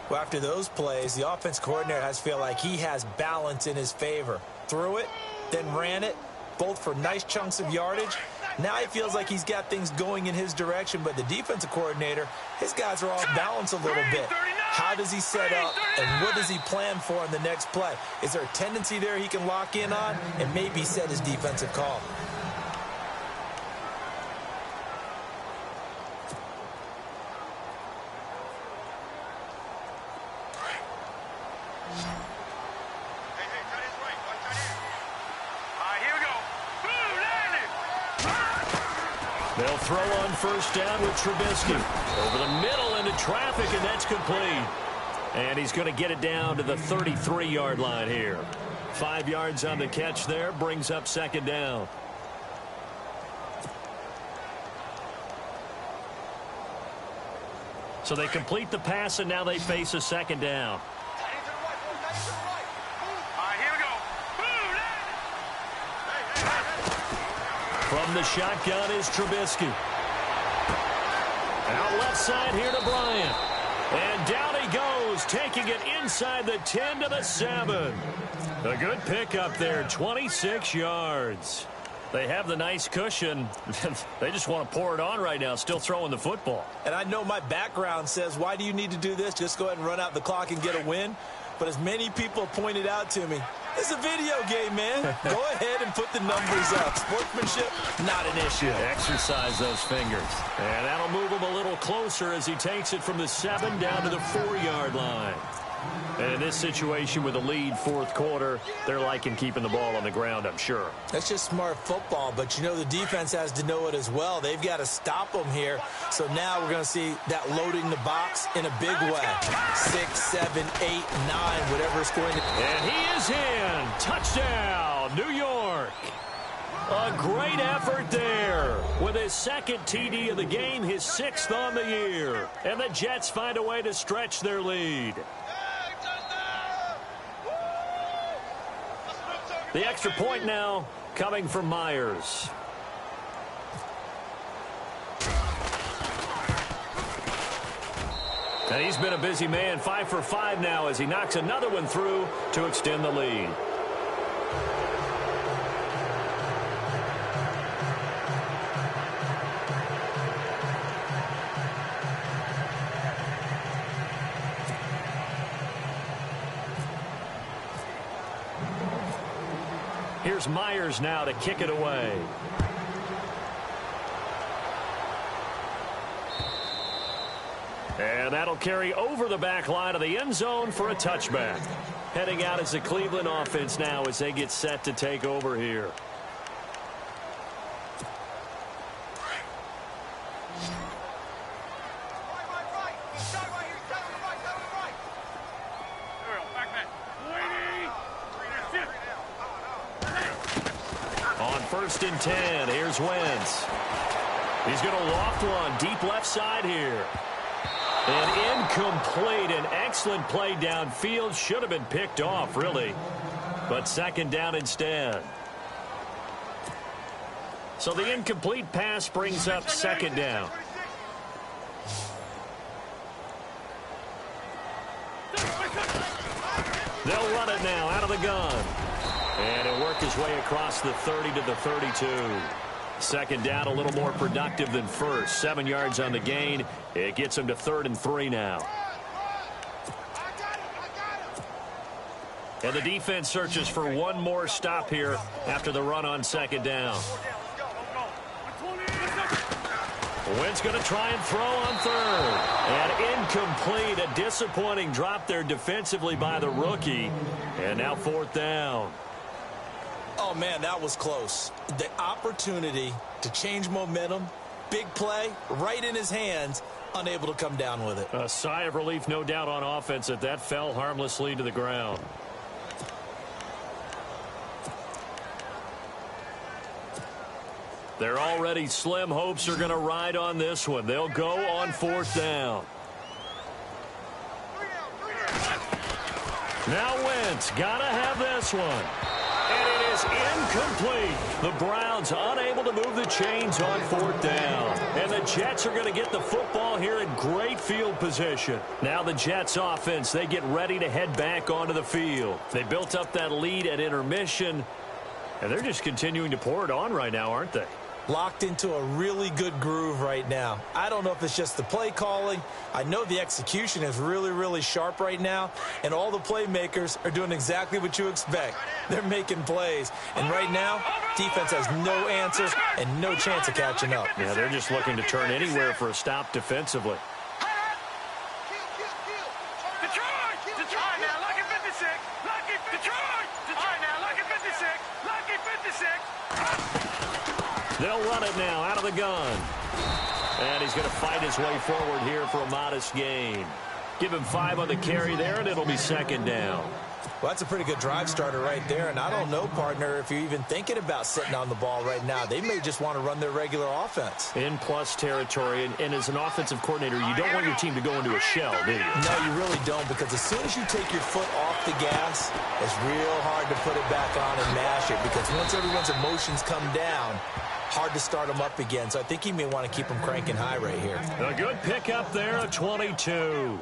Well, after those plays, the offense coordinator has to feel like he has balance in his favor. Threw it, then ran it, both for nice chunks of yardage. Now he feels like he's got things going in his direction, but the defensive coordinator, his guys are off balance a little bit. How does he set up, and what does he plan for in the next play? Is there a tendency there he can lock in on and maybe set his defensive call? Here we go. Boom, They'll throw on first down with Trubisky. Over the middle into traffic, and that's complete. And he's going to get it down to the 33-yard line here. 5 yards on the catch there, brings up second down. So they complete the pass, and now they face a second down. Here we go. From the shotgun is Trubisky. Out left side here to Bryant. And down he goes, taking it inside the 10 to the 7. A good pickup there, 26 yards. They have the nice cushion. They just want to pour it on right now, still throwing the football. And I know my background says, why do you need to do this? Just go ahead and run out the clock and get a win. But as many people pointed out to me, it's a video game, man. Go ahead and put the numbers up. Sportsmanship, not an issue. Exercise those fingers. And that'll move him a little closer as he takes it from the 7 down to the 4-yard line. And in this situation with a lead fourth quarter, they're liking keeping the ball on the ground, I'm sure. That's just smart football, but you know the defense has to know it as well. They've got to stop them here. So now we're going to see that loading the box in a big way. 6, 7, 8, 9, whatever it's going to be. And he is in. Touchdown, New York. A great effort there. With his second TD of the game, his 6th on the year. And the Jets find a way to stretch their lead. The extra point now coming from Myers. And he's been a busy man, 5 for 5 now as he knocks another one through to extend the lead. Here's Myers now to kick it away. And that'll carry over the back line of the end zone for a touchback. Heading out is the Cleveland offense now as they get set to take over here. On 1st and 10, here's Wentz. He's going to loft one deep left side here. And incomplete. An excellent play downfield. Should have been picked off, really. But second down instead. So the incomplete pass brings up second down. They'll run it now out of the gun. And it worked his way across the 30 to the 32. Second down, a little more productive than first. 7 yards on the gain. It gets him to 3rd and 3 now. And the defense searches for one more stop here after the run on second down. Wentz going to try and throw on 3rd. And incomplete. A disappointing drop there defensively by the rookie. And now 4th down. Oh, man, that was close. The opportunity to change momentum, big play, right in his hands, unable to come down with it. A sigh of relief, no doubt, on offense that fell harmlessly to the ground. They're already slim hopes are going to ride on this one. They'll go on 4th down. Now Wentz got to have this one. And it is incomplete. The Browns unable to move the chains on 4th down. And the Jets are going to get the football here in great field position. Now the Jets offense, they get ready to head back onto the field. They built up that lead at intermission, and they're just continuing to pour it on right now, aren't they? Locked into a really good groove right now. I don't know if it's just the play calling. I know the execution is really, really sharp right now, and all the playmakers are doing exactly what you expect. They're making plays, and right now, defense has no answer and no chance of catching up. Yeah, they're just looking to turn anywhere for a stop defensively. Detroit now, look at 56. They'll run it now out of the gun. And he's going to fight his way forward here for a modest gain. Give him 5 on the carry there, and it'll be second down. Well, that's a pretty good drive starter right there. And I don't know, partner, if you're even thinking about sitting on the ball right now. They may just want to run their regular offense. In plus territory, and as an offensive coordinator, you don't want your team to go into a shell, do you? No, you really don't, because as soon as you take your foot off the gas, it's real hard to put it back on and mash it, because once everyone's emotions come down, hard to start them up again. So I think he may want to keep them cranking high right here. A good pickup there, a 22.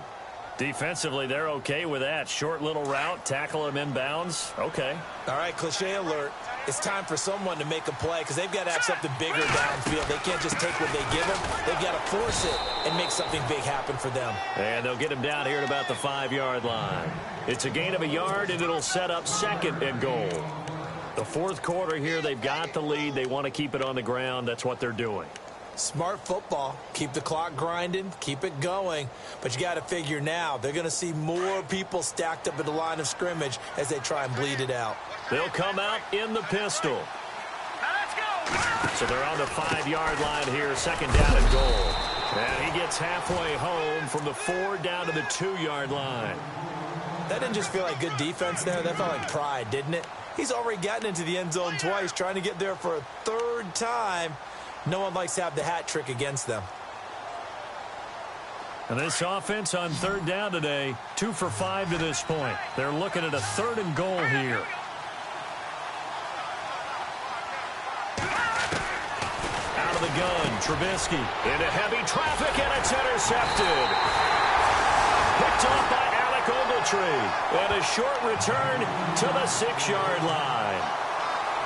Defensively, they're okay with that. Short little route, tackle him inbounds. Okay. All right, cliche alert. It's time for someone to make a play because they've got to have something bigger downfield. They can't just take what they give them. They've got to force it and make something big happen for them. And they'll get him down here at about the 5-yard line. It's a gain of a yard, and it'll set up second and goal. The fourth quarter here, they've got the lead. They want to keep it on the ground. That's what they're doing. Smart football. Keep the clock grinding. Keep it going. But you got to figure now they're going to see more people stacked up at the line of scrimmage as they try and bleed it out. They'll come out in the pistol. So they're on the 5-yard line here, second down and goal. And he gets halfway home from the 4 down to the 2-yard line. That didn't just feel like good defense there. That felt like pride, didn't it? He's already gotten into the end zone twice, trying to get there for a third time. No one likes to have the hat trick against them. And this offense on third down today, 2 for 5 to this point. They're looking at a 3rd and goal here. Out of the gun, Trubisky into heavy traffic, and it's intercepted. Picked off by Alec Ogletree. And a short return to the 6-yard line.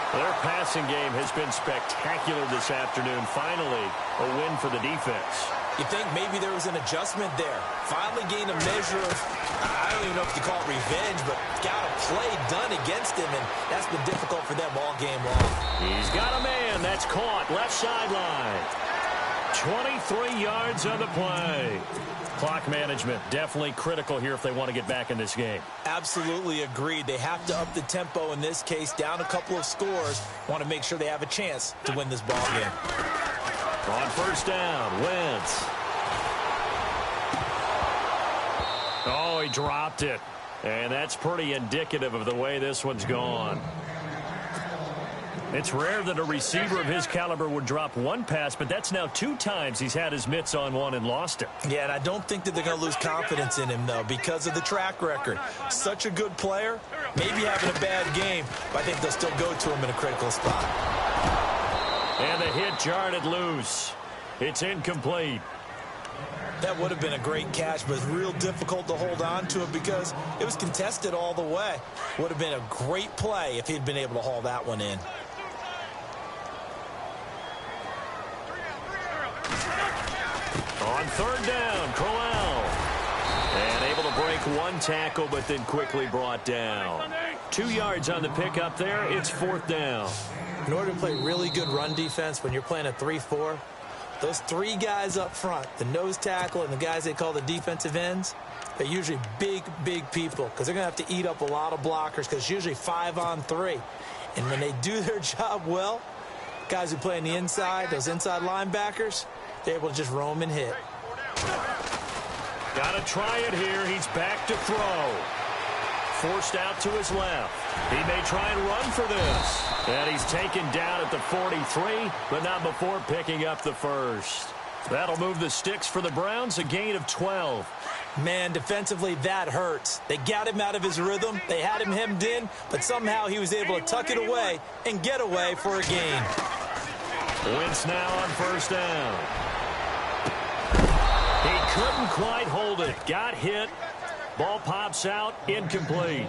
Their passing game has been spectacular this afternoon. Finally, a win for the defense. You think maybe there was an adjustment there. Finally gained a measure of, I don't even know if you call it revenge, but got a play done against him, and that's been difficult for them all game long. He's got a man. That's caught. Left sideline. 23 yards on the play. Clock management definitely critical here if they want to get back in this game. Absolutely agreed. They have to up the tempo in this case, down a couple of scores. Want to make sure they have a chance to win this ball game. On first down, Wentz. Oh, he dropped it. And that's pretty indicative of the way this one's gone. It's rare that a receiver of his caliber would drop one pass, but that's now 2 times he's had his mitts on one and lost it. Yeah, and I don't think that they're going to lose confidence in him, though, because of the track record. Such a good player, maybe having a bad game, but I think they'll still go to him in a critical spot. And the hit jarred it loose. It's incomplete. That would have been a great catch, but it's real difficult to hold on to it because it was contested all the way. Would have been a great play if he'd been able to haul that one in. On third down, Crowell. And able to break one tackle, but then quickly brought down. 2 yards on the pickup there. It's 4th down. In order to play really good run defense when you're playing a 3-4, those 3 guys up front, the nose tackle and the guys they call the defensive ends, they're usually big, big people because they're going to have to eat up a lot of blockers because it's usually 5 on 3. And when they do their job well, guys who play on the inside, those inside linebackers, they're able to just roam and hit. Got to try it here. He's back to throw. Forced out to his left. He may try and run for this. And he's taken down at the 43, but not before picking up the first. That'll move the sticks for the Browns, a gain of 12. Man, defensively, that hurts. They got him out of his rhythm. They had him hemmed in, but somehow he was able to tuck it away and get away for a gain. Wentz now on first down. He couldn't quite hold it. Got hit. Ball pops out. Incomplete.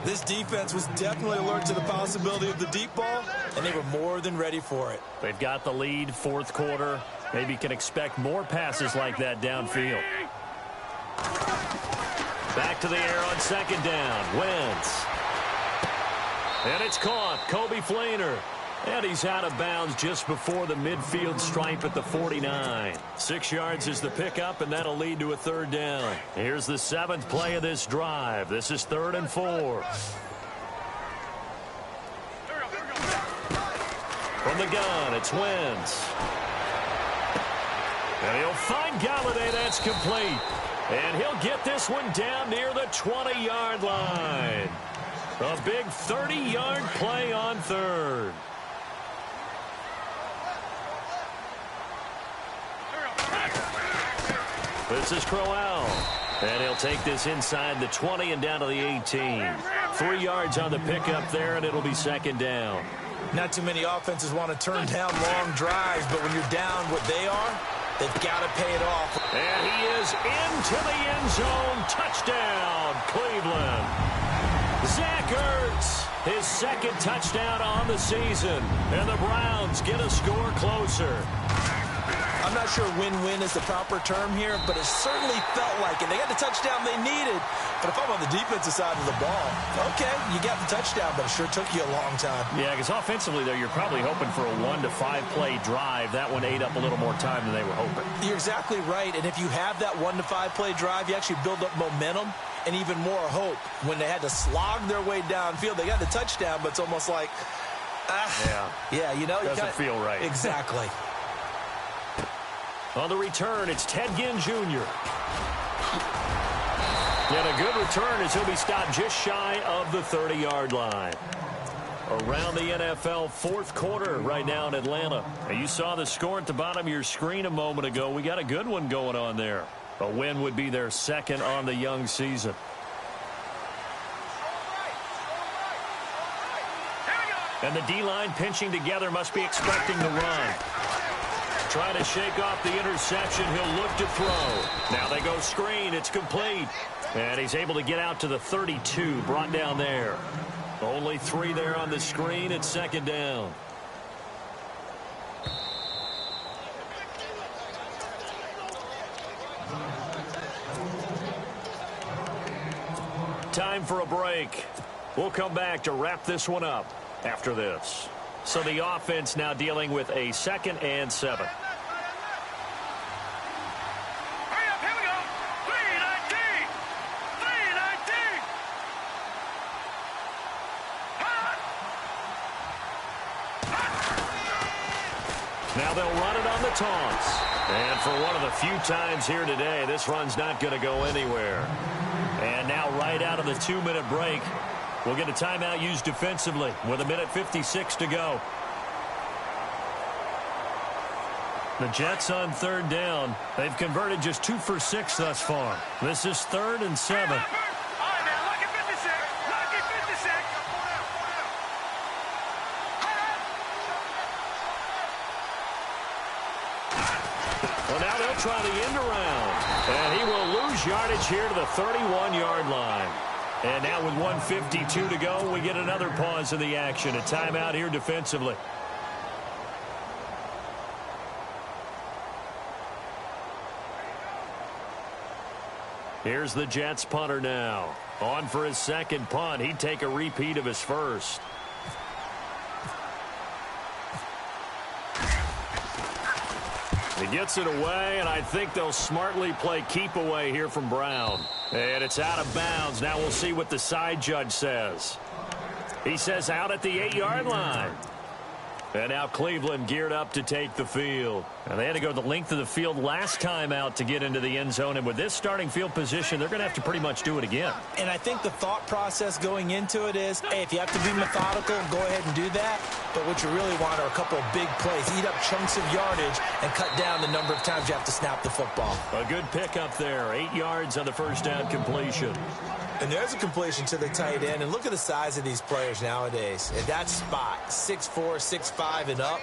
This defense was definitely alert to the possibility of the deep ball, and they were more than ready for it. They've got the lead, 4th quarter. Maybe can expect more passes like that downfield. Back to the air on second down. Wentz. And it's caught. Coby Fleener. And he's out of bounds just before the midfield stripe at the 49. 6 yards is the pickup, and that'll lead to a 3rd down. Here's the 7th play of this drive. This is 3rd and 4. From the gun, it's Wentz. And he'll find Galladay. That's complete. And he'll get this one down near the 20-yard line. A big 30-yard play on third. This is Crowell. And he'll take this inside the 20 and down to the 18. 3 yards on the pickup there, and it'll be second down. Not too many offenses want to turn down long drives, but when you're down what they are, they've got to pay it off. And he is into the end zone. Touchdown, Cleveland. Zach Ertz, his second touchdown on the season. And the Browns get a score closer. I'm not sure win-win is the proper term here, but it certainly felt like it. They got the touchdown they needed. But if I'm on the defensive side of the ball, okay, you got the touchdown, but it sure took you a long time. Yeah, because offensively, though, you're probably hoping for a 1 to 5 play drive. That one ate up a little more time than they were hoping. You're exactly right. And if you have that 1 to 5 play drive, you actually build up momentum and even more hope. When they had to slog their way downfield, they got the touchdown, but it's almost like, yeah, you know. Doesn't feel right. Exactly. On the return, it's Ted Ginn Jr. And a good return as he'll be stopped just shy of the 30-yard line. Around the NFL fourth quarter right now in Atlanta. And you saw the score at the bottom of your screen a moment ago. We got a good one going on there. A win would be their second on the young season. And the D-line pinching together, must be expecting the run. Trying to shake off the interception. He'll look to throw. Now they go screen. It's complete. And he's able to get out to the 32. Brought down there. Only 3 there on the screen. It's second down. Time for a break. We'll come back to wrap this one up after this. So the offense now dealing with a 2nd and 7. Now they'll run it on the taunts. And for one of the few times here today, this run's not going to go anywhere. And now right out of the 2-minute break, we'll get a timeout used defensively with 1:56 to go. The Jets on 3rd down. They've converted just 2 for 6 thus far. This is 3rd and 7. Well, now they'll try the end around. And he will lose yardage here to the 31-yard line. And now with 1:52 to go, we get another pause in the action. A timeout here defensively. Here's the Jets punter now. On for his second punt. He'd take a repeat of his first. He gets it away, and I think they'll smartly play keep away here from Brown. And it's out of bounds. Now we'll see what the side judge says. He says out at the 8-yard line. And now Cleveland geared up to take the field. And they had to go the length of the field last time out to get into the end zone. And with this starting field position, they're going to have to pretty much do it again. And I think the thought process going into it is, hey, if you have to be methodical, go ahead and do that. But what you really want are a couple of big plays. Eat up chunks of yardage and cut down the number of times you have to snap the football. A good pickup there. 8 yards on the first down completion. And there's a completion to the tight end. And look at the size of these players nowadays. At that spot, 6'4", 6'5", and up.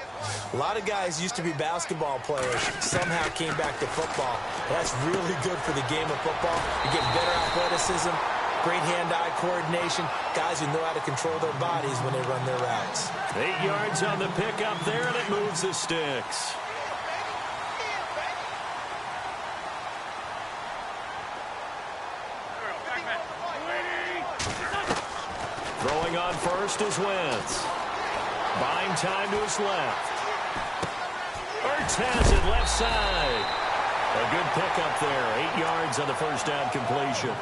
A lot of guys used to be basketball players, somehow came back to football. That's really good for the game of football. You're getting better athleticism, great hand-eye coordination, guys who know how to control their bodies when they run their routes. 8 yards on the pickup there, and it moves the sticks. Throwing on first is Wentz. Buying time to his left. Ertz has it left side. A good pickup there. 8 yards on the first down completion.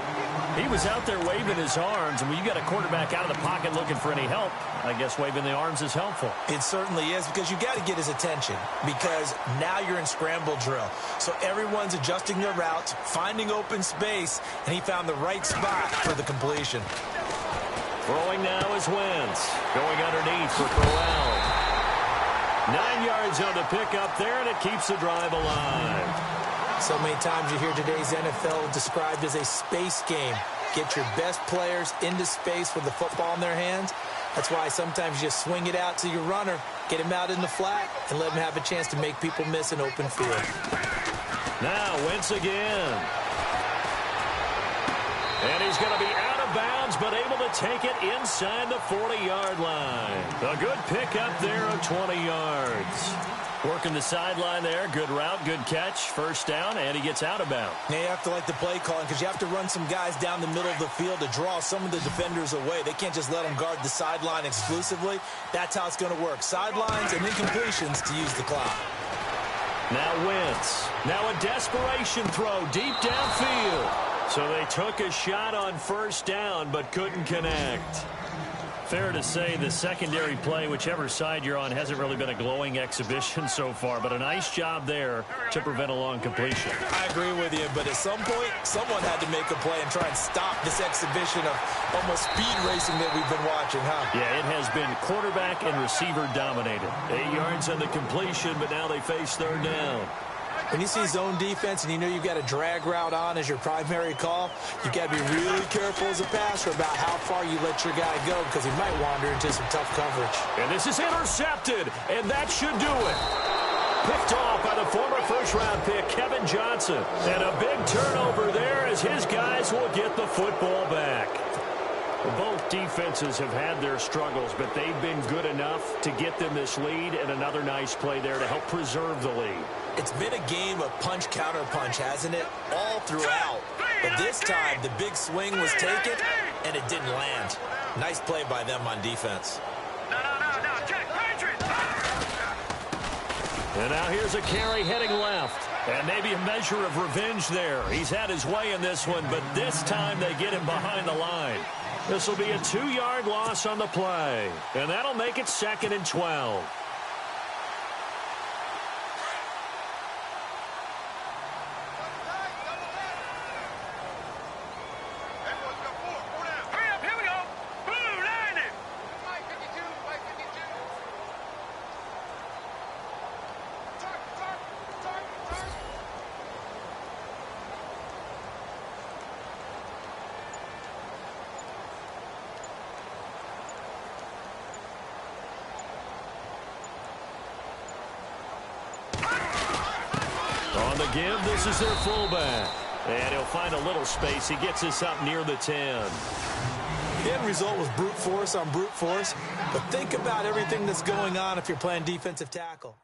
He was out there waving his arms, and when you got a quarterback out of the pocket looking for any help, I guess waving the arms is helpful. It certainly is, because you got to get his attention, because now you're in scramble drill. So everyone's adjusting their routes, finding open space, and he found the right spot for the completion. Throwing now is Wentz. Going underneath for Corral. 9 yards on the pickup there, and it keeps the drive alive. So many times you hear today's NFL described as a space game. Get your best players into space with the football in their hands. That's why sometimes you just swing it out to your runner, get him out in the flat, and let him have a chance to make people miss an open field. Now Wentz again. And he's going to be out of bounds, but able to take it inside the 40-yard line. A good pickup there of 20 yards. Working the sideline there. Good route, good catch. First down, and he gets out of bounds. Now you have to like the play calling, because you have to run some guys down the middle of the field to draw some of the defenders away. They can't just let them guard the sideline exclusively. That's how it's going to work. Sidelines and incompletions to use the clock. Now Wentz. Now a desperation throw deep downfield. So they took a shot on first down, but couldn't connect. Fair to say the secondary play, whichever side you're on, hasn't really been a glowing exhibition so far, but a nice job there to prevent a long completion. I agree with you, but at some point, someone had to make a play and try and stop this exhibition of almost speed racing that we've been watching, huh? Yeah, it has been quarterback and receiver dominated. 8 yards on the completion, but now they face third down. When you see zone defense and you know you've got a drag route on as your primary call, you've got to be really careful as a passer about how far you let your guy go, because he might wander into some tough coverage. And this is intercepted, and that should do it. Picked off by the former first-round pick, Kevin Johnson. And a big turnover there as his guys will get the football back. Both defenses have had their struggles, but they've been good enough to get them this lead, and another nice play there to help preserve the lead. It's been a game of punch-counter-punch, hasn't it? All throughout. But this time, the big swing was taken, and it didn't land. Nice play by them on defense. No, check, Patriots! And now here's a carry heading left. And maybe a measure of revenge there. He's had his way in this one, but this time they get him behind the line. This will be a 2-yard loss on the play. And that'll make it 2nd and 12. Hurry up, here we go! Blue, line it! On the give, this is their fullback. And he'll find a little space. He gets us up near the 10. The end result was brute force on brute force. But think about everything that's going on if you're playing defensive tackle.